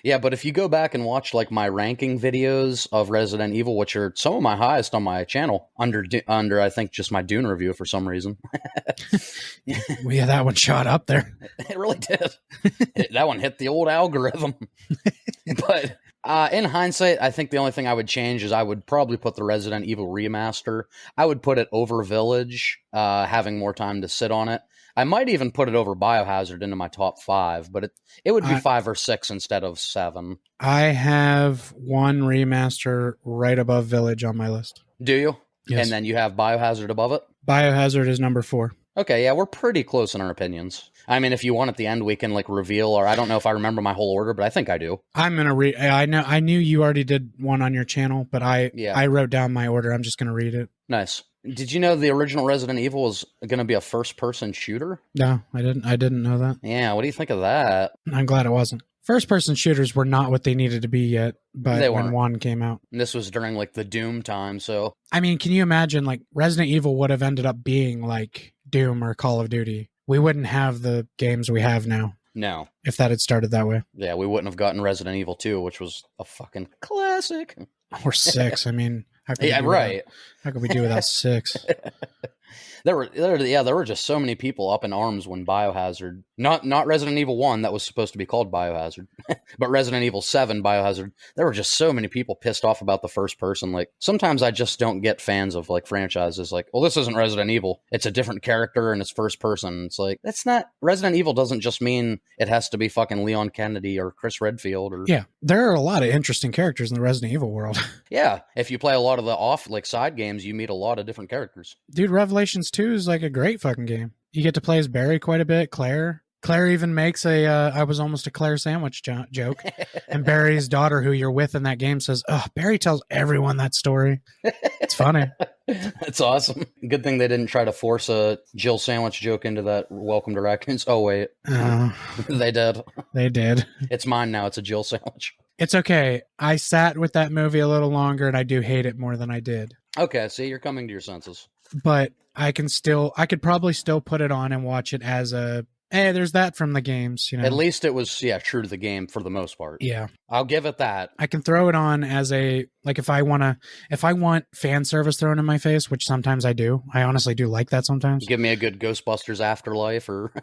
Yeah, but if you go back and watch like my ranking videos of Resident Evil, which are some of my highest on my channel, under I think just my Dune review for some reason. Well, yeah, that one shot up there. It really did. That one hit the old algorithm. But in hindsight, I think the only thing I would change is I would probably put the Resident Evil remaster. I would put it over Village, having more time to sit on it. I might even put it over Biohazard into my top 5, but it would be 5 or 6 instead of 7. I have one remaster right above Village on my list. Do you? Yes. And then you have Biohazard above it? Biohazard is number 4. Okay, yeah, we're pretty close in our opinions. I mean, if you want at the end, we can like reveal, or I don't know if I remember my whole order, but I think I do. I'm gonna read. I knew you already did one on your channel, but I wrote down my order. I'm just gonna read it. Nice. Did you know the original Resident Evil was going to be a first-person shooter? No, I didn't. I didn't know that. Yeah, what do you think of that? I'm glad it wasn't. First-person shooters were not what they needed to be yet, but They when weren't. 1 came out. And this was during like the Doom time, so I mean, can you imagine like Resident Evil would have ended up being like Doom or Call of Duty? We wouldn't have the games we have now no. if that had started that way. Yeah, we wouldn't have gotten Resident Evil 2, which was a fucking classic. Or 6. I mean, how could we Yeah, do right. Without, how could we do without 6? There were just so many people up in arms when Biohazard, not Resident Evil 1 that was supposed to be called Biohazard, but Resident Evil 7 Biohazard. There were just so many people pissed off about the first person. Like sometimes I just don't get fans of like franchises like, well, this isn't Resident Evil. It's a different character and it's first person. It's like, that's not Resident Evil doesn't just mean it has to be fucking Leon Kennedy or Chris Redfield or Yeah, there are a lot of interesting characters in the Resident Evil world. Yeah, if you play a lot of the side games, you meet a lot of different characters. Dude, Revelations 2 is like a great fucking game. You get to play as Barry quite a bit, Claire. Claire even makes a I was almost a Claire sandwich joke. And Barry's daughter, who you're with in that game, says, "Oh, Barry tells everyone that story." It's funny. That's awesome. Good thing they didn't try to force a Jill sandwich joke into that Welcome to Raccoons. Oh, wait. They did. They did. It's mine now. It's a Jill sandwich. It's okay. I sat with that movie a little longer, and I do hate it more than I did. Okay, see, you're coming to your senses. But I could probably still put it on and watch it as a, hey, there's that from the games, you know. At least it was, true to the game for the most part. Yeah. I'll give it that. I can throw it on as a, like, if I want fan service thrown in my face, which sometimes I do. I honestly do like that sometimes. Give me a good Ghostbusters Afterlife or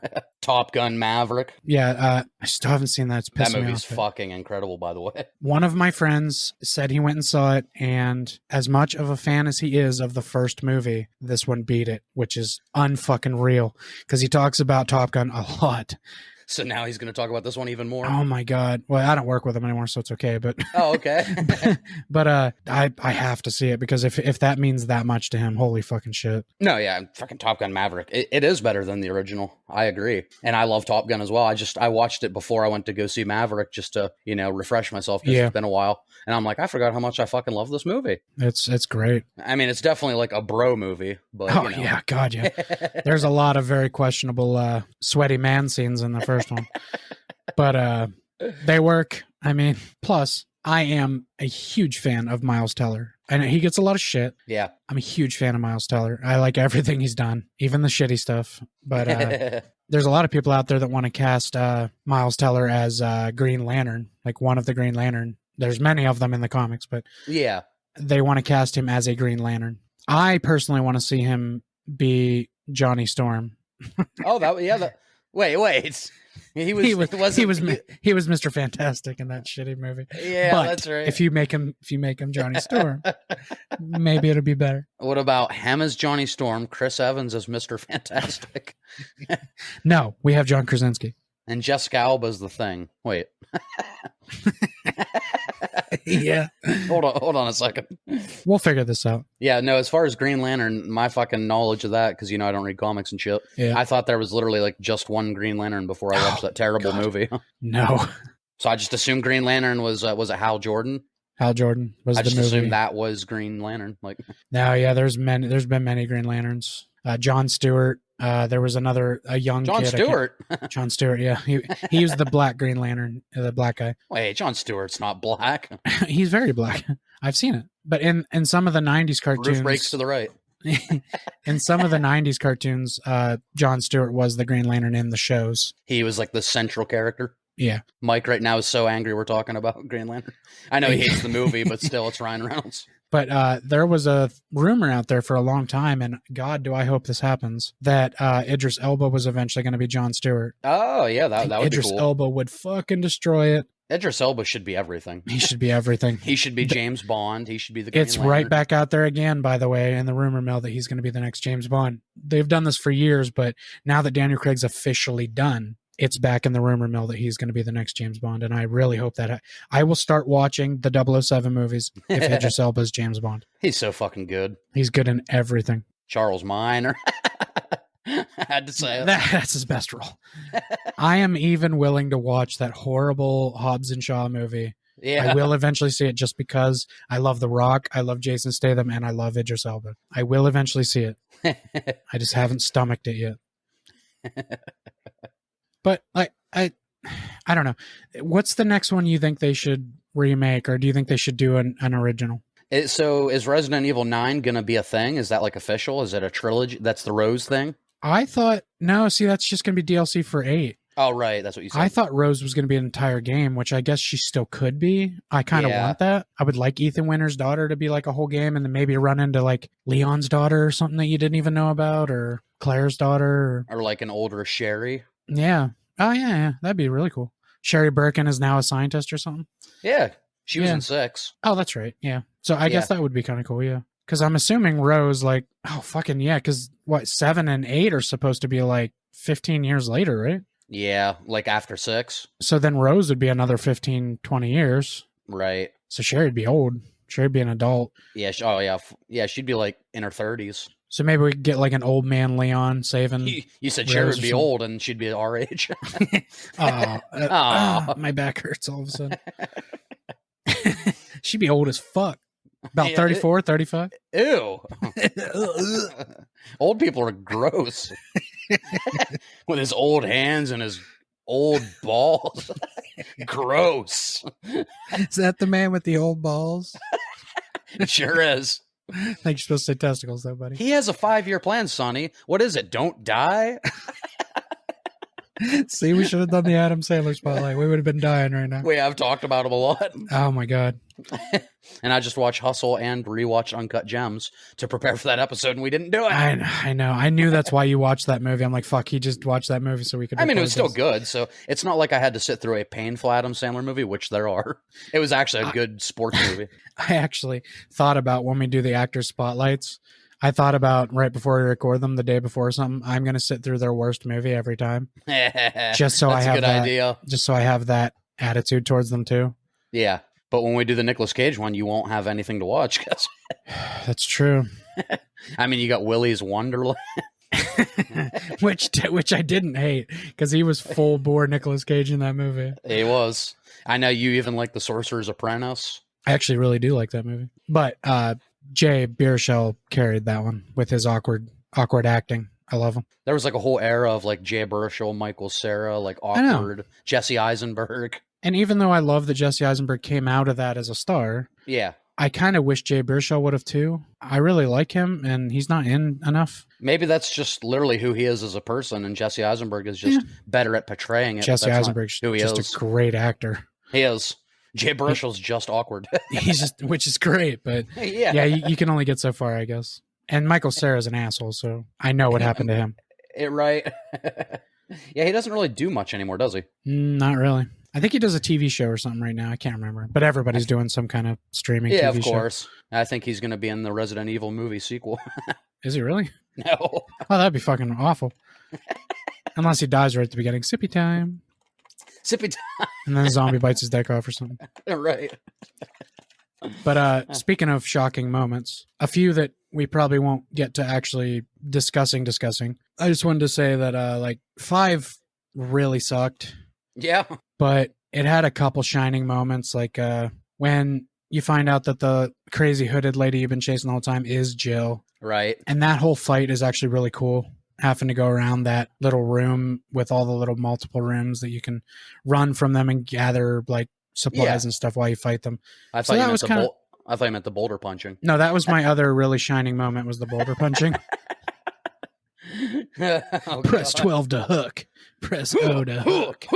Top Gun Maverick. Yeah, I still haven't seen that. It's pissing That me movie's off. fucking incredible, by the way. One of my friends said he went and saw it, and as much of a fan as he is of the first movie, this one beat it, which is unfucking real, because he talks about Top Gun a lot. So now he's going to talk about this one even more? Oh my God. Well, I don't work with him anymore, so it's okay, but Oh, okay. but I have to see it, because if that means that much to him, holy fucking shit. No, yeah, fucking Top Gun Maverick. It is better than the original. I agree. And I love Top Gun as well. I watched it before I went to go see Maverick just to, refresh myself, because it's been a while. And I'm like, I forgot how much I fucking love this movie. It's great. I mean, it's definitely like a bro movie, but yeah, God, yeah. There's a lot of very questionable sweaty man scenes in the first one. But they work. I mean, plus I am a huge fan of Miles Teller. I know he gets a lot of shit. Yeah. I'm a huge fan of Miles Teller. I like everything he's done, even the shitty stuff. But there's a lot of people out there that want to cast Miles Teller as Green Lantern, like one of the Green Lantern. There's many of them in the comics, but yeah, they want to cast him as a Green Lantern. I personally want to see him be Johnny Storm. Wait. He was Mr. Fantastic in that shitty movie. Yeah, but that's right. If you make him Johnny Storm, maybe it'll be better. What about him as Johnny Storm, Chris Evans as Mr. Fantastic? No, we have John Krasinski. And Jessica Alba's the Thing. Wait. Yeah. Hold on a second. We'll figure this out. Yeah, no, as far as Green Lantern, my fucking knowledge of that, because, I don't read comics and shit. Yeah. I thought there was literally like just one Green Lantern before I watched that terrible movie. No. So I just assumed Green Lantern was it Hal Jordan? Hal Jordan was the movie. I just assumed that was Green Lantern. Like, no, yeah, there's been many Green Lanterns. John Stewart. There was a young John kid. Stewart. John Stewart, yeah. He was the black Green Lantern, the black guy. Wait, John Stewart's not black. He's very black. I've seen it. But in some of the 90s cartoons... Roof breaks to the right. In some of the 90s cartoons, John Stewart was the Green Lantern in the shows. He was like the central character. Yeah. Mike right now is so angry we're talking about Green Lantern. I know he hates the movie, but still, it's Ryan Reynolds. But there was a rumor out there for a long time, and God, do I hope this happens, that Idris Elba was eventually going to be John Stewart. Oh, yeah, that would Idris be cool. Elba would fucking destroy it. Idris Elba should be everything. He should be everything. He should be James Bond. He should be the Green It's Lantern. right back out there again, by the way, in the rumor mill that he's going to be the next James Bond. They've done this for years, but now that Daniel Craig's officially done, it's back in the rumor mill that he's going to be the next James Bond, and I really hope that I will start watching the 007 movies if Idris Elba's James Bond. He's so fucking good. He's good in everything. Charles Minor. I had to say it. That's his best role. I am even willing to watch that horrible Hobbs and Shaw movie. Yeah. I will eventually see it just because I love The Rock, I love Jason Statham, and I love Idris Elba. I will eventually see it. I just haven't stomached it yet. But I don't know. What's the next one you think they should remake, or do you think they should do an original? So is Resident Evil 9 going to be a thing? Is that like official? Is it a trilogy? That's the Rose thing? I thought, no, see, that's just going to be DLC for 8. Oh, right. That's what you said. I thought Rose was going to be an entire game, which I guess she still could be. I kind of want that. I would like Ethan Winter's daughter to be like a whole game, and then maybe run into like Leon's daughter or something that you didn't even know about, or Claire's daughter. Or like an older Sherry. Yeah. Oh, yeah. That'd be really cool. Sherry Birkin is now a scientist or something. Yeah. She was in 6. Oh, that's right. Yeah. So I guess that would be kind of cool. Yeah. Because I'm assuming Rose, like, oh, fucking yeah. Because 7 and 8 are supposed to be like 15 years later, right? Yeah. Like after 6. So then Rose would be another 15, 20 years. Right. So Sherry'd be old. Sherry'd be an adult. Yeah. Oh, yeah. Yeah. She'd be like in her 30s. So maybe we could get like an old man Leon saving. You said Cher Rose would or be something. old and she'd be our age. My back hurts all of a sudden. She'd be old as fuck. About 34, 35. Ew. Old people are gross. With his old hands and his old balls. Gross. Is that the man with the old balls? It sure is. I think you're supposed to say testicles, though, buddy. He has a 5-year plan, Sonny. What is it? Don't die? See, we should have done the Adam Sandler spotlight. We would have been dying right now. We have talked about him a lot. Oh, my God. And I just watched Hustle and rewatched Uncut Gems to prepare for that episode, and we didn't do it. I know. I knew that's why you watched that movie. I'm like, fuck, he just watched that movie so we could. I mean, it was still good, so it's not like I had to sit through a painful Adam Sandler movie, which there are. It was actually a good sports movie. I actually thought about when we do the actors spotlights. I thought about right before we record them, the day before or something, I'm going to sit through their worst movie every time. Just so That's I have a good idea. Just so I have that attitude towards them too. Yeah. But when we do the Nicolas Cage one, you won't have anything to watch. That's true. I mean, you got Willy's Wonderland. which I didn't hate because he was full bore Nicolas Cage in that movie. He was. I know you even like The Sorcerer's Apprentice. I actually really do like that movie. But Jay Baruchel carried that one with his awkward acting. I love him. There was like a whole era of like Jay Baruchel, Michael Cera, like awkward, Jesse Eisenberg. And even though I love that Jesse Eisenberg came out of that as a star, yeah, I kind of wish Jay Baruchel would have too. I really like him, and he's not in enough. Maybe that's just literally who he is as a person, and Jesse Eisenberg is just better at portraying it. Jesse Eisenberg's just a great actor. He is. Jay Baruchel's just awkward. He's just, which is great, but you can only get so far, I guess. And Michael Cera's an asshole, so I know what happened to him. Right. Yeah, he doesn't really do much anymore, does he? Not really. I think he does a TV show or something right now. I can't remember. But everybody's doing some kind of streaming TV show. Yeah, of course. I think he's going to be in the Resident Evil movie sequel. Is he really? No. Oh, that'd be fucking awful. Unless he dies right at the beginning. Sippy time. Sippy time. And then a zombie bites his dick off or something. Right. But speaking of shocking moments, a few that we probably won't get to actually discussing. I just wanted to say that like 5 really sucked. Yeah. But it had a couple shining moments, like when you find out that the crazy hooded lady you've been chasing the whole time is Jill. Right. And that whole fight is actually really cool. Having to go around that little room with all the little multiple rooms that you can run from them and gather like supplies and stuff while you fight them. I thought you meant the boulder punching. No, that was my other really shining moment was the boulder punching. Press 12 to hook. Press O to hook.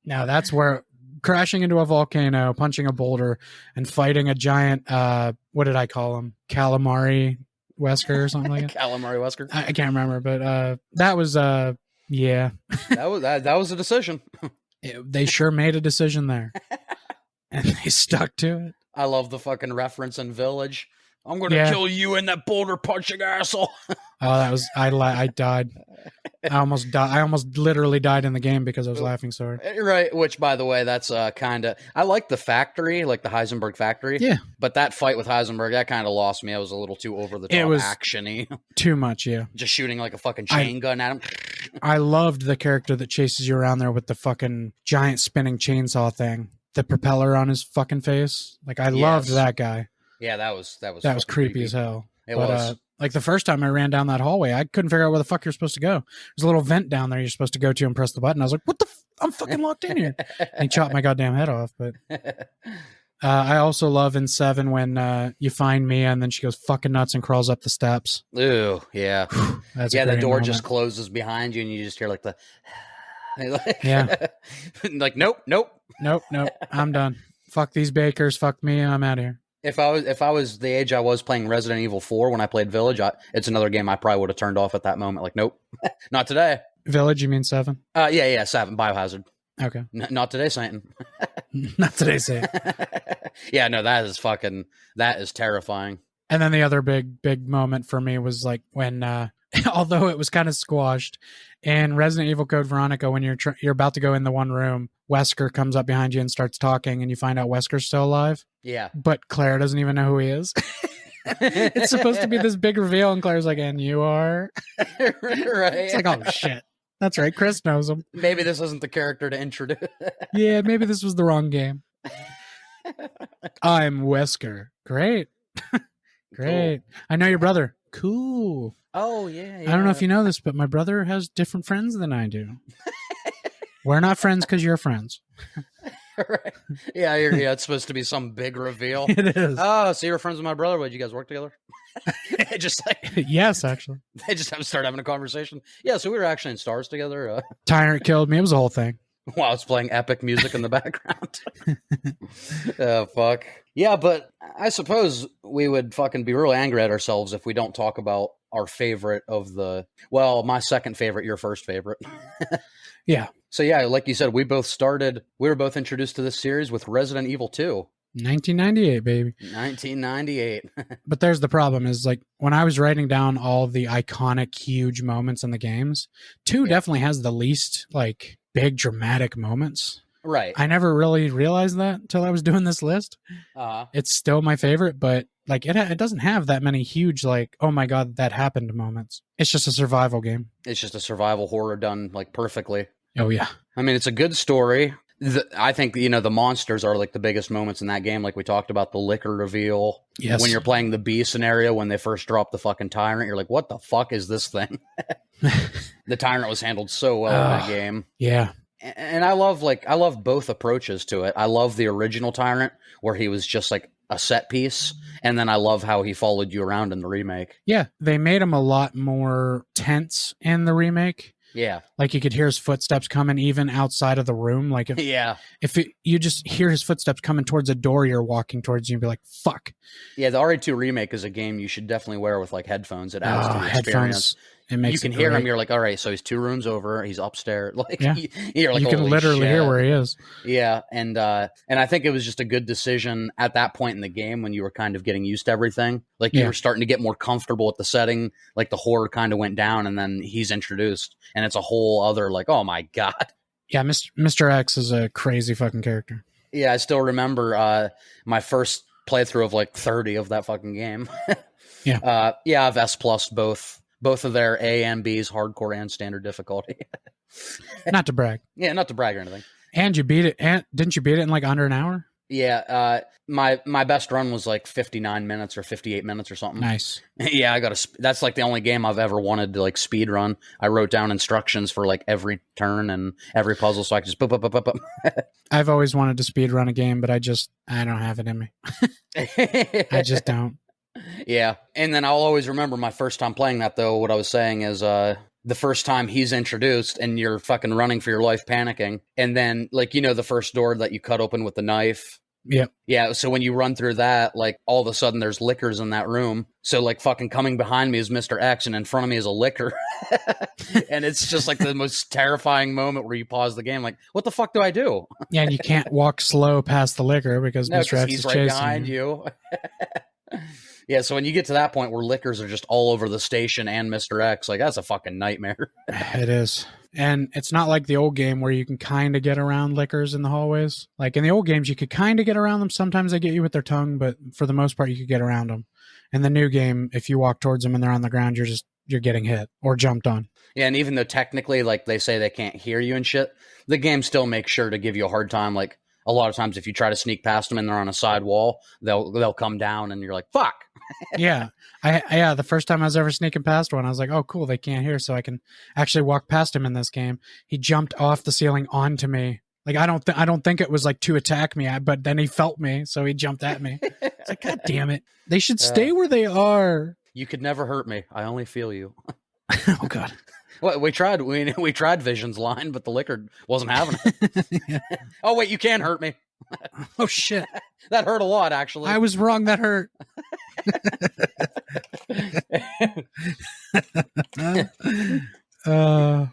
Now that's where crashing into a volcano, punching a boulder, and fighting a giant, what did I call him? Calamari Wesker or something like that? Calamari Wesker? I can't remember, but that was, yeah. that was a decision. They sure made a decision there. And they stuck to it. I love the fucking reference in Village. I'm going to kill you in that boulder punching asshole. Oh, that was, I died. I almost literally died in the game because I was laughing so hard. Right, which, by the way, that's kind of... I like the factory, like the Heisenberg factory. Yeah. But that fight with Heisenberg, that kind of lost me. I was a little too over-the-top action-y. Too much, yeah. Just shooting like a fucking chain gun at him. I loved the character that chases you around there with the fucking giant spinning chainsaw thing. The propeller on his fucking face. Like, I loved that guy. Yeah, that was creepy as hell. It was. Like the first time I ran down that hallway, I couldn't figure out where the fuck you're supposed to go. There's a little vent down there you're supposed to go to and press the button. I was like, what the I'm fucking locked in here. And he chopped my goddamn head off. But I also love in 7 when you find Mia and then she goes fucking nuts and crawls up the steps. Ooh, yeah. That's the door just closes behind you and you just hear like the... like, nope. I'm done. Fuck these bakers. Fuck me. I'm out of here. If I was the age I was playing Resident Evil 4 when I played Village, it's another game I probably would have turned off at that moment. Like, nope, not today. Village, you mean 7? Yeah, 7, Biohazard. Okay. Not today, Satan. Not today, Satan. Yeah, no, that is terrifying. And then the other big moment for me was like when, although it was kind of squashed, in Resident Evil Code Veronica, when you're about to go in the one room, Wesker comes up behind you and starts talking, and you find out Wesker's still alive. Yeah. But Claire doesn't even know who he is. It's supposed to be this big reveal, and Claire's like, and you are? Right. It's like, oh, shit. That's right. Chris knows him. Maybe this isn't the character to introduce. Yeah, maybe this was the wrong game. I'm Wesker. Great. Great. Cool. I know your brother. Cool. Oh, yeah. I don't know if you know this, but my brother has different friends than I do. We're not friends because you're friends. Right. Yeah, it's supposed to be some big reveal. It is. Oh, so you're friends with my brother? Wait, you guys work together? Just like, yes, actually. They just have to start having a conversation. Yeah, so we were actually in Stars together. Tyrant killed me. It was a whole thing. While I was playing epic music in the background. Oh, fuck. Yeah, but I suppose we would fucking be really angry at ourselves if we don't talk about our favorite of the... Well, my second favorite, your first favorite. Yeah. So yeah, like you said, we were both introduced to this series with Resident Evil 2. 1998, baby. 1998. But there's the problem is, like, when I was writing down all the iconic, huge moments in the games, 2 definitely has the least, like, big dramatic moments. Right. I never really realized that until I was doing this list. It's still my favorite, but, like, it doesn't have that many huge, like, oh my God, that happened moments. It's just a survival game. It's just a survival horror done, like, perfectly. Oh, yeah. I mean, it's a good story. I think, the monsters are like the biggest moments in that game. Like we talked about the liquor reveal. Yes. When you're playing the B scenario, when they first drop the fucking tyrant, you're like, what the fuck is this thing? The tyrant was handled so well in that game. Yeah. And I love both approaches to it. I love the original tyrant where he was just like a set piece. And then I love how he followed you around in the remake. Yeah. They made him a lot more tense in the remake. Yeah. Like you could hear his footsteps coming even outside of the room. Like if you just hear his footsteps coming towards a door you're walking towards, you'd be like, fuck. Yeah, the RE2 Remake is a game you should definitely wear with like headphones. It adds to the experience. It makes you can hear him. You're like, all right, so he's 2 rooms over. He's upstairs. Like, yeah. You're like, you can literally hear where he is. Yeah, and I think it was just a good decision at that point in the game when you were kind of getting used to everything. Like you were starting to get more comfortable with the setting. Like the horror kind of went down, and then he's introduced, and it's a whole other like, oh my God. Yeah, Mr. X is a crazy fucking character. Yeah, I still remember my first playthrough of like 30 of that fucking game. Yeah. I've S plus both of their A and B's, hardcore and standard difficulty. Not to brag. Yeah, not to brag or anything. And you beat it. And didn't you beat it in like under an hour? Yeah. My best run was like 59 minutes or 58 minutes or something. Nice. Yeah, that's like the only game I've ever wanted to like speed run. I wrote down instructions for like every turn and every puzzle, so I could just boop, boop, boop, boop, boop. I've always wanted to speed run a game, but I don't have it in me. I just don't. Yeah. And then I'll always remember my first time playing that, though. What I was saying is the first time he's introduced and you're fucking running for your life, panicking. And then, like, the first door that you cut open with the knife. Yep. Yeah. So when you run through that, like, all of a sudden there's liquors in that room. So, like, fucking coming behind me is Mr. X and in front of me is a liquor. And it's just like the most terrifying moment where you pause the game. Like, what the fuck do I do? Yeah. And you can't walk slow past the liquor because Mr. X is right chasing behind you. Yeah, so when you get to that point where liquors are just all over the station and Mr. X, like, that's a fucking nightmare. It is. And it's not like the old game where you can kind of get around liquors in the hallways. Like, in the old games, you could kind of get around them. Sometimes they get you with their tongue, but for the most part, you could get around them. In the new game, if you walk towards them and they're on the ground, you're getting hit or jumped on. Yeah, and even though technically, like, they say they can't hear you and shit, the game still makes sure to give you a hard time. Like, a lot of times if you try to sneak past them and they're on a side wall, they'll come down and you're like, fuck. Yeah. The first time I was ever sneaking past one, I was like, oh, cool, they can't hear, so I can actually walk past him in this game. He jumped off the ceiling onto me. Like, I don't think it was like to attack me, but then he felt me, so he jumped at me. It's like, God damn it. They should stay where they are. You could never hurt me. I only feel you. Oh, God. Well, we tried Vision's line, but the liquor wasn't having it. Yeah. Oh, wait, you can hurt me. Oh, shit. That hurt a lot, actually. I was wrong. That hurt.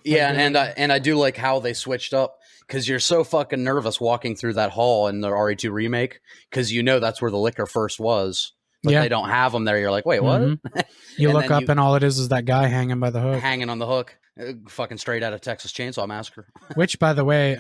Yeah, and I do like how they switched up, because you're so fucking nervous walking through that hall in the RE2 Remake, because that's where the liquor first was. But they don't have them there. You're like, wait, what? Mm-hmm. You look up and all it is that guy hanging by the hook. Hanging on the hook. Fucking straight out of Texas Chainsaw Massacre. Which, by the way,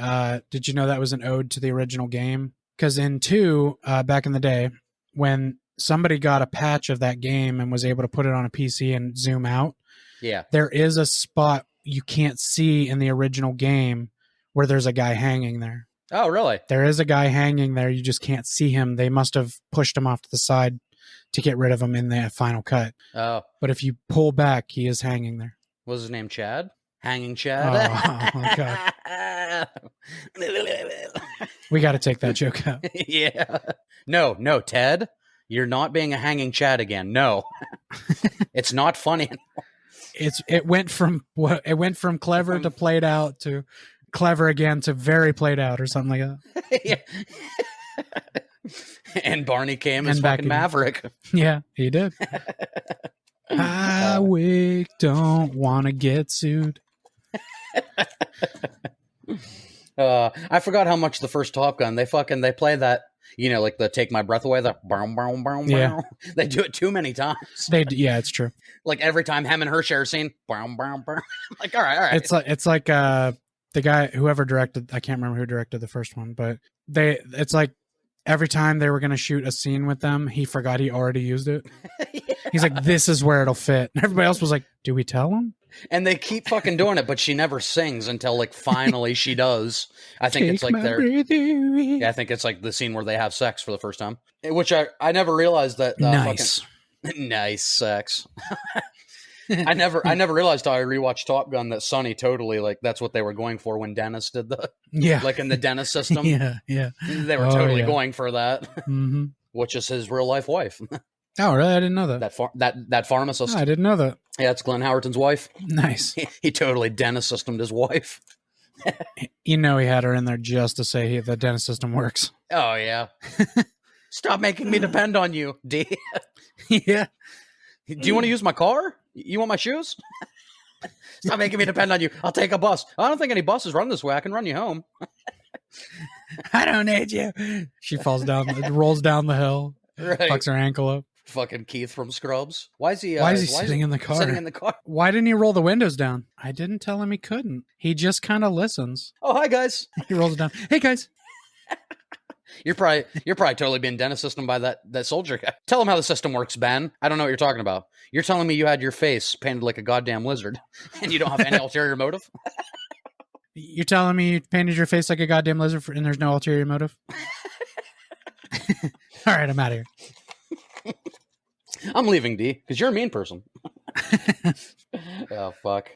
did you know that was an ode to the original game? Because in 2, back in the day, when somebody got a patch of that game and was able to put it on a PC and zoom out. Yeah. There is a spot you can't see in the original game where there's a guy hanging there. Oh, really? There is a guy hanging there. You just can't see him. They must have pushed him off to the side to get rid of him in the final cut. Oh. But if you pull back, he is hanging there. What was his name? Chad? Hanging Chad? Oh, God. We got to take that joke out. Yeah. No, Ted. You're not being a hanging Chad again. No. It's not funny. It went from clever to played out to clever again to very played out or something like that. Yeah. And Barney came as fucking Maverick. Yeah, he did. Highway don't want to get sued. I forgot how much the first Top Gun, they play that, like the Take My Breath Away, the boom, boom, boom, Yeah. They do it too many times. Yeah, it's true. Like every time him and her share a scene, boom, boom, boom. Like, all right. It's like the guy, whoever directed, I can't remember who directed the first one, but it's like every time they were going to shoot a scene with them, he forgot he already used it. Yeah. He's like, this is where it'll fit. And everybody else was like, do we tell him? And they keep fucking doing it, but she never sings until like finally she does. I think it's like I think it's like the scene where they have sex for the first time, which I never realized that. Nice. Nice sex. I never realized till I rewatched Top Gun that Sonny totally like that's what they were going for when Dennis did like in the Dennis system. Yeah. They were totally going for that, Mm-hmm. which is his real life wife. Oh, really? I didn't know that. That pharmacist. Oh, I didn't know that. Yeah, it's Glenn Howerton's wife. Nice. He totally Dennis systemed his wife. He had her in there just to say the dentist system works. Oh yeah. Stop making me depend on you, D. Yeah. Do you want to use my car? You want my shoes? Stop making me depend on you. I'll take a bus. I don't think any buses run this way. I can run you home. I don't need you. She falls down, rolls down the hill, Right. fucks her ankle up. Fucking Keith from Scrubs. Why is he sitting in the car? Sitting in the car. Why didn't he roll the windows down? I didn't tell him he couldn't. He just kind of listens. Oh, hi guys. He rolls it down. Hey guys. You're probably totally being Dennis system by that soldier guy. Tell him how the system works, Ben. I don't know what you're talking about. You're telling me you had your face painted like a goddamn lizard and you don't have any ulterior motive? You're telling me you painted your face like a goddamn lizard and there's no ulterior motive? All right, I'm out of here. I'm leaving, D, because you're a mean person. Oh, fuck.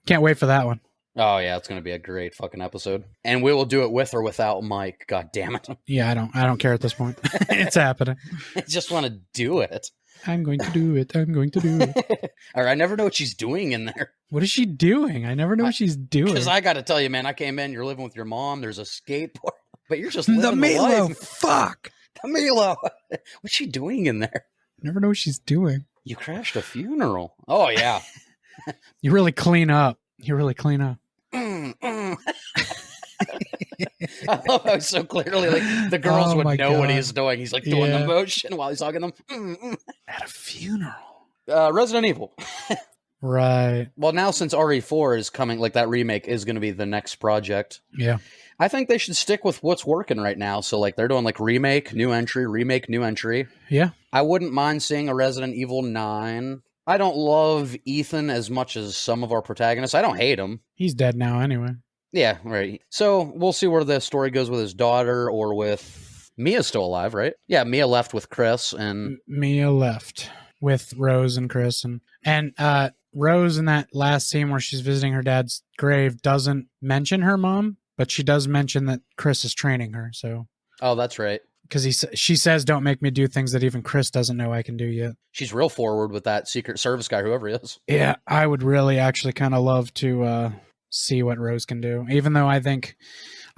Can't wait for that one. Oh, yeah, it's going to be a great fucking episode. And we will do it with or without Mike. God damn it. Yeah, I don't care at this point. It's happening. I just want to do it. I'm going to do it. I'm going to do it. All right, I never know what she's doing in there. What is she doing? I never know what she's doing. Because I got to tell you, man, I came in, you're living with your mom, there's a skateboard, but you're just living the Milo, life. fuck. The Milo. What's she doing in there? Never know what she's doing. You crashed a funeral. Oh, yeah. You really clean up. You really clean up. I love how so clearly like the girls would know what he's doing. He's like doing the motion while he's talking to them. At a funeral. Resident Evil. Right. Well, now since RE4 is coming, like that remake is going to be the next project. Yeah. I think they should stick with what's working right now. So like they're doing like remake, new entry. Yeah. I wouldn't mind seeing a Resident Evil 9. I don't love Ethan as much as some of our protagonists. I don't hate him. He's dead now anyway. Yeah, right. So we'll see where the story goes with his daughter or with Mia's still alive, right? Yeah, Mia left with Chris and Mia left with Rose and Chris and Rose in that last scene where she's visiting her dad's grave doesn't mention her mom, but she does mention that Chris is training her. So oh, that's right. Because she says, don't make me do things that even Chris doesn't know I can do yet. She's real forward with that Secret Service guy, whoever he is. Yeah, I would really actually kind of love to see what Rose can do. Even though I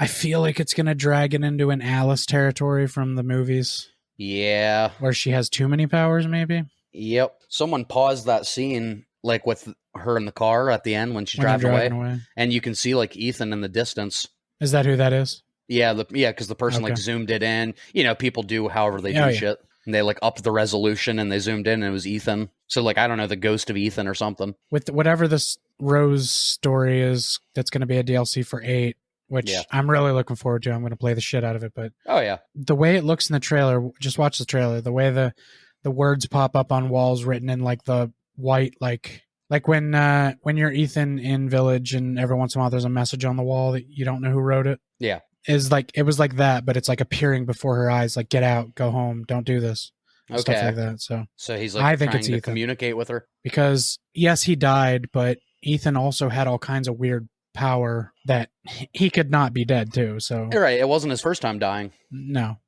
feel like it's going to drag it into an Alice territory from the movies. Yeah. Where she has too many powers, maybe? Yep. Someone paused that scene, like with her in the car at the end when she's driving away. And you can see like Ethan in the distance. Is that who that is? Yeah, because the person like zoomed it in. You know, people do however they do shit. And they like upped the resolution and they zoomed in and it was Ethan. So like, I don't know, the ghost of Ethan or something. With whatever this Rose story is, that's going to be a DLC for 8, which Yeah. I'm really looking forward to. I'm going to play the shit out of it. But Oh yeah, the way it looks in the trailer, just watch the trailer. The way the words pop up on walls written in like the white, like when you're Ethan in Village and every once in a while there's a message on the wall that you don't know who wrote it. yeah. Is like, it was like that, but it's like appearing before her eyes, like, get out, go home, don't do this. Okay. Stuff like that. So he's like I think trying it's to Ethan. communicate with her. Because yes, he died, but Ethan also had all kinds of weird power that he could not be dead too. So You're right. It wasn't his first time dying. no.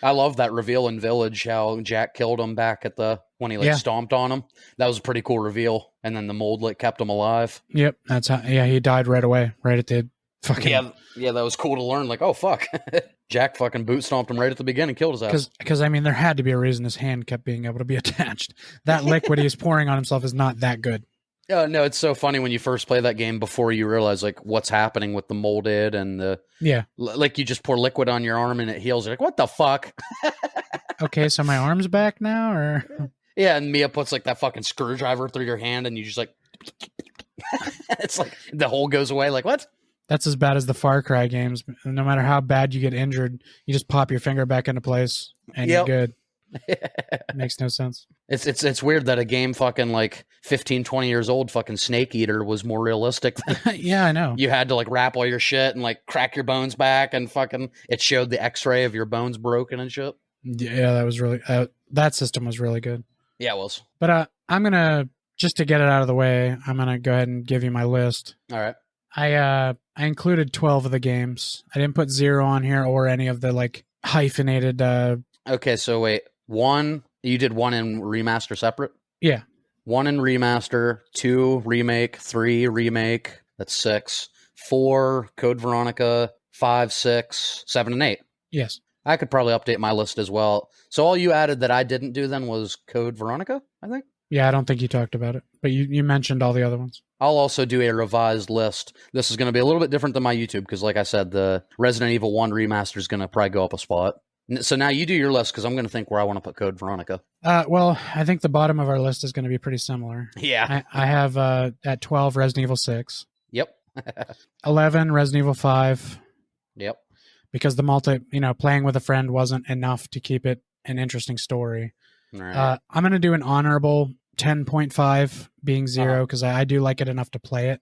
I love that reveal in Village, how Jack killed him back at when he stomped on him. That was a pretty cool reveal. And then the mold kept him alive. Yep, that's how. Yeah, he died right away, right at the fucking. Yeah, that was cool to learn. Like, oh fuck, Jack fucking boot stomped him right at the beginning, killed his ass. Because I mean, there had to be a reason his hand kept being able to be attached. That liquid he's pouring on himself is not that good. Oh no, it's so funny when you first play that game before you realize like what's happening with the molded and the like you just pour liquid on your arm and it heals. You're like, what the fuck? Okay, so my arm's back now, or yeah, and Mia puts like that fucking screwdriver through your hand and you just like it's like the hole goes away. Like what? That's as bad as the Far Cry games. No matter how bad you get injured, you just pop your finger back into place and you're good. Makes no sense. It's weird that a game fucking like 15, 20 years old, fucking Snake Eater was more realistic. Yeah, I know. You had to like wrap all your shit and like crack your bones back and fucking it showed the x-ray of your bones broken and shit. Yeah, that was really that system was really good. Yeah, it was. But I'm gonna, just to get it out of the way, I'm gonna go ahead and give you my list. All right. I included 12 of the games. I didn't put 0 on here or any of the like hyphenated. Okay, so wait, you did 1 in remaster separate? Yeah. 1 in remaster, 2 remake, 3 remake. That's 6. 4 Code Veronica, 5, 6, 7, and 8. Yes. I could probably update my list as well. So all you added that I didn't do then was Code Veronica, I think? Yeah, I don't think you talked about it, but you mentioned all the other ones. I'll also do a revised list. This is going to be a little bit different than my YouTube because, like I said, the Resident Evil 1 remaster is going to probably go up a spot. So now you do your list because I'm going to think where I want to put Code Veronica. Well, I think the bottom of our list is going to be pretty similar. Yeah. I have at 12 Resident Evil 6. Yep. 11 Resident Evil 5. Yep. Because the playing with a friend wasn't enough to keep it an interesting story. Right. I'm going to do an honorable 10.5 being 0 because I do like it enough to play it.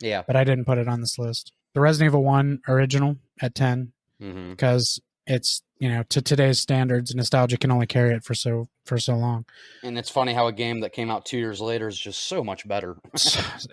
Yeah. But I didn't put it on this list. The Resident Evil 1 original at 10 because it's, to today's standards, nostalgia can only carry it for so long. And it's funny how a game that came out 2 years later is just so much better.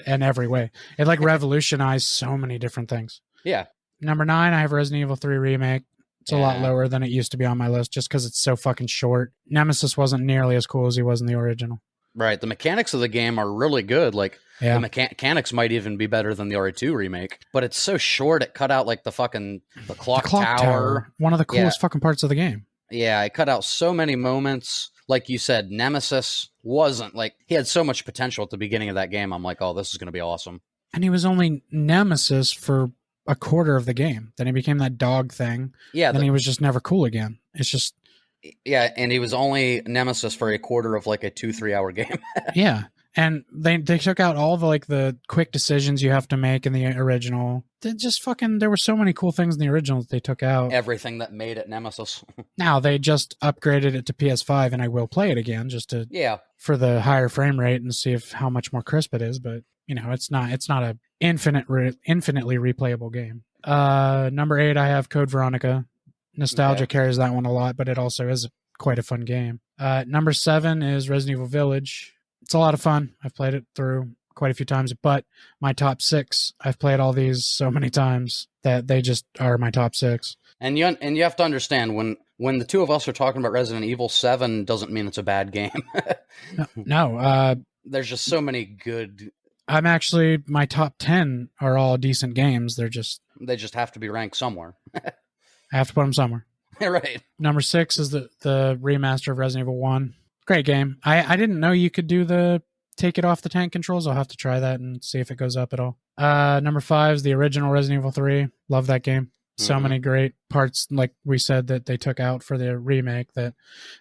In every way. It like revolutionized so many different things. Yeah. Number 9, I have Resident Evil 3 Remake. It's a lot lower than it used to be on my list just because it's so fucking short. Nemesis wasn't nearly as cool as he was in the original. Right. The mechanics of the game are really good. Like, the mechanics might even be better than the RE2 remake. But it's so short, it cut out, like, the clock tower. One of the coolest fucking parts of the game. Yeah, it cut out so many moments. Like you said, Nemesis wasn't, like, he had so much potential at the beginning of that game. I'm like, oh, this is going to be awesome. And he was only Nemesis for a quarter of the game. Then he became that dog thing. Yeah. Then he was just never cool again. It's just... Yeah, and he was only Nemesis for a quarter of like a 2-3 hour game. Yeah. And they took out all the quick decisions you have to make in the original. They just there were so many cool things in the original that they took out. Everything that made it Nemesis. Now they just upgraded it to PS5 and I will play it again just to for the higher frame rate and see how much more crisp it is, but it's not a infinitely replayable game. Number 8 I have Code Veronica. Nostalgia carries that one a lot, but it also is quite a fun game. Number 7 is Resident Evil Village. It's a lot of fun. I've played it through quite a few times, but my top 6, I've played all these so many times that they just are my top 6. And you have to understand when the two of us are talking about Resident Evil 7 doesn't mean it's a bad game. No. There's just so many good. I'm actually, my top 10 are all decent games. They just have to be ranked somewhere. I have to put them somewhere. Right. Number 6 is the remaster of Resident Evil 1. Great game. I didn't know you could do the take it off the tank controls. I'll have to try that and see if it goes up at all. Number 5 is the original Resident Evil 3. Love that game. So many great parts, like we said, that they took out for the remake that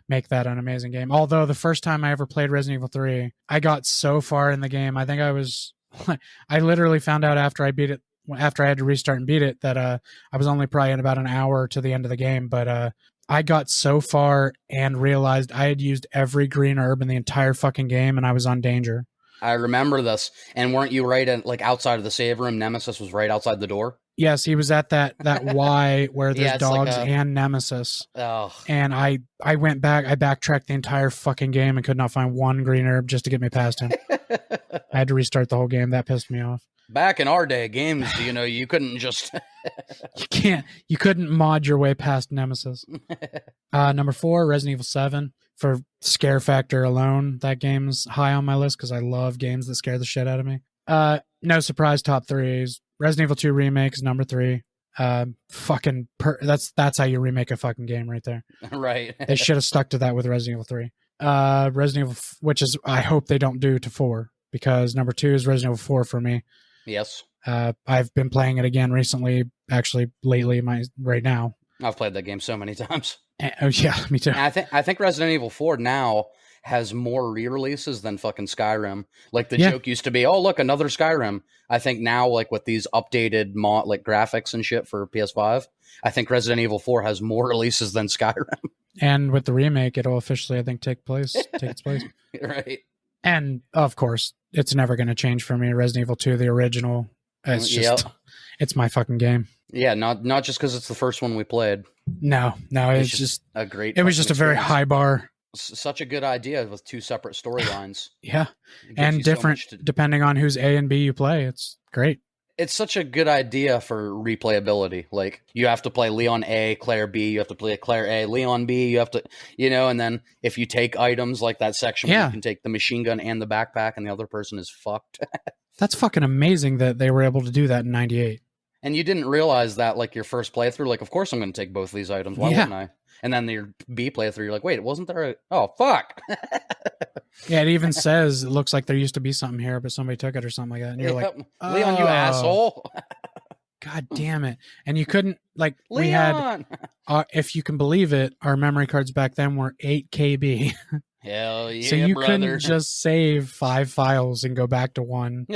make that an amazing game. Although the first time I ever played Resident Evil 3, I got so far in the game. I think I literally found out after I beat it after I had to restart and beat it, that I was only probably in about an hour to the end of the game, but I got so far and realized I had used every green herb in the entire fucking game, and I was on danger. I remember this. And weren't you right at, like, outside of the save room? Nemesis was right outside the door. Yes, he was at that Y where there's it's dogs like and Nemesis. Oh, And I went back, I backtracked the entire fucking game and could not find one green herb just to get me past him. I had to restart the whole game. That pissed me off. back in our day, games, you couldn't just. You couldn't mod your way past Nemesis. Number 4, Resident Evil 7. For scare factor alone, that game's high on my list because I love games that scare the shit out of me. No surprise, top 3 is Resident Evil 2 Remake is number 3. That's how you remake a fucking game right there. Right. They should have stuck to that with Resident Evil 3. Resident Evil, which is, I hope they don't do to 4, because number 2 is Resident Evil 4 for me. Yes. I've been playing it again recently, actually lately, right now. I've played that game so many times. Oh yeah, me too. And I think Resident Evil 4 now has more re-releases than fucking Skyrim. Like, the joke used to be, oh, look, another Skyrim. I think now, like, with these updated like graphics and shit for PS5, I think Resident Evil 4 has more releases than Skyrim. And with the remake, it'll officially, I think, take its place. Right. And of course, it's never going to change for me. Resident Evil 2, the original, it's just, it's my fucking game. Yeah, not just because it's the first one we played. No, it's just a great. It was just a very high bar. Such a good idea with 2 separate storylines. Yeah, and different depending on whose A and B you play. It's great. It's such a good idea for replayability. Like, you have to play Leon A, Claire B. You have to play Claire A, Leon B. You have to, and then if you take items like that section, where you can take the machine gun and the backpack, and the other person is fucked. That's fucking amazing that they were able to do that in '98. And you didn't realize that, like, your first playthrough, like, of course I'm going to take both of these items. Why wouldn't I? And then your B playthrough, you're like, wait, wasn't there oh, fuck. Yeah, it even says, it looks like there used to be something here, but somebody took it or something like that. And you're like, Leon, you asshole. God damn it. And you couldn't, like, Leon! We had, if you can believe it, our memory cards back then were 8 KB. Hell yeah, so you brother. couldn't just save 5 files and go back to 1.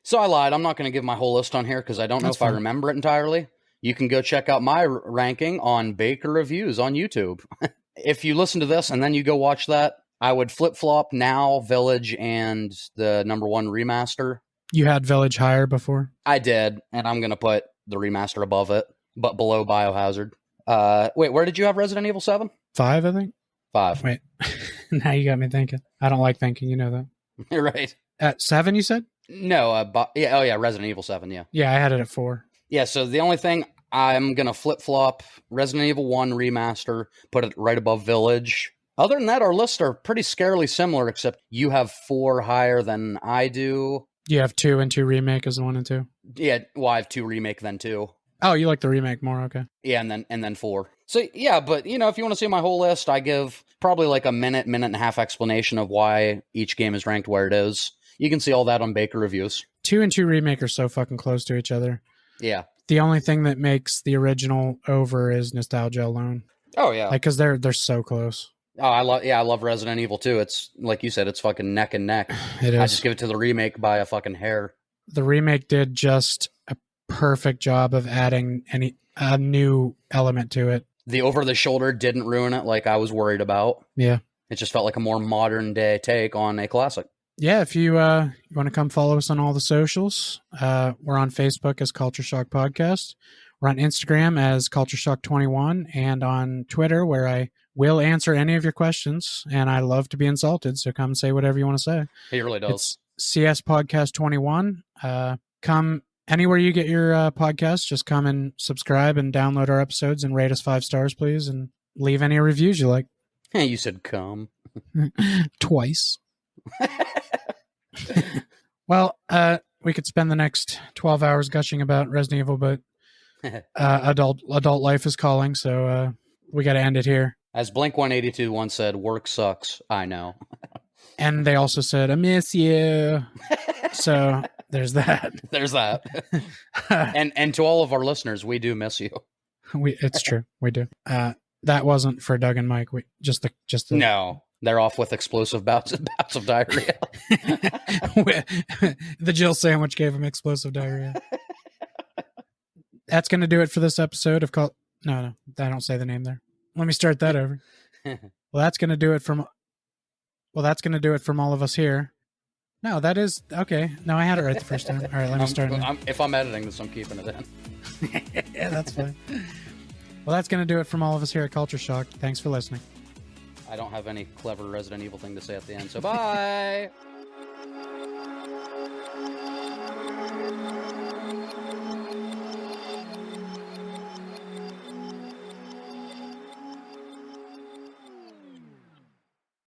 So I lied. I'm not going to give my whole list on here because I don't know if I remember it entirely. You can go check out my ranking on Baker Reviews on YouTube. If you listen to this and then you go watch that, I would flip-flop now Village and the number 1 remaster. You had Village higher before? I did, and I'm going to put the remaster above it, but below Biohazard. Wait, where did you have Resident Evil 7? 5, I think. 5. Wait, now you got me thinking. I don't like thinking, you know that. You're right. At 7, you said? No, Resident Evil 7, yeah. Yeah, I had it at 4. Yeah, so the only thing, I'm going to flip-flop Resident Evil 1 remaster, put it right above Village. Other than that, our lists are pretty scarily similar, except you have 4 higher than I do. You have 2 and 2 remake as 1 and 2? Yeah, well, I have 2 remake then 2. Oh, you like the remake more, okay. Yeah, and then 4. So, yeah, but, if you want to see my whole list, I give probably like a minute and a half explanation of why each game is ranked where it is. You can see all that on Baker Reviews. 2 and 2 remake are so fucking close to each other. Yeah. The only thing that makes the original over is nostalgia alone. Oh, yeah. Like, because they're so close. Oh, I love Resident Evil 2. It's, like you said, it's fucking neck and neck. It is. I just give it to the remake by a fucking hair. The remake did just a perfect job of adding a new element to it. The over-the-shoulder didn't ruin it like I was worried about. Yeah. It just felt like a more modern-day take on a classic. Yeah, if you want to come follow us on all the socials, we're on Facebook as Culture Shock Podcast. We're on Instagram as Culture Shock 21, and on Twitter, where I will answer any of your questions, and I love to be insulted, so come say whatever you want to say. He really does. It's CS Podcast 21. Come anywhere you get your podcasts, just come and subscribe and download our episodes and rate us 5 stars, please, and leave any reviews you like. Hey, you said come. Twice. Well, we could spend the next 12 hours gushing about Resident Evil, but adult life is calling, so we got to end it here. As Blink-182 once said, work sucks. I know. And they also said, I miss you. So there's that. There's that. and to all of our listeners, we do miss you. It's true. We do. That wasn't for Doug and Mike. Just the No. They're off with explosive bouts of diarrhea. The Jill sandwich gave him explosive diarrhea. That's going to do it for this episode of Cult. No, I don't say the name there. Let me start that over. Well, that's going to do it from. Well, that's going to do it from all of us here. No, that is okay. No, I had it right the first time. All right, let me start. If I'm editing this, I'm keeping it in. Yeah, that's fine. Well, that's going to do it from all of us here at Culture Shock. Thanks for listening. I don't have any clever Resident Evil thing to say at the end, so bye.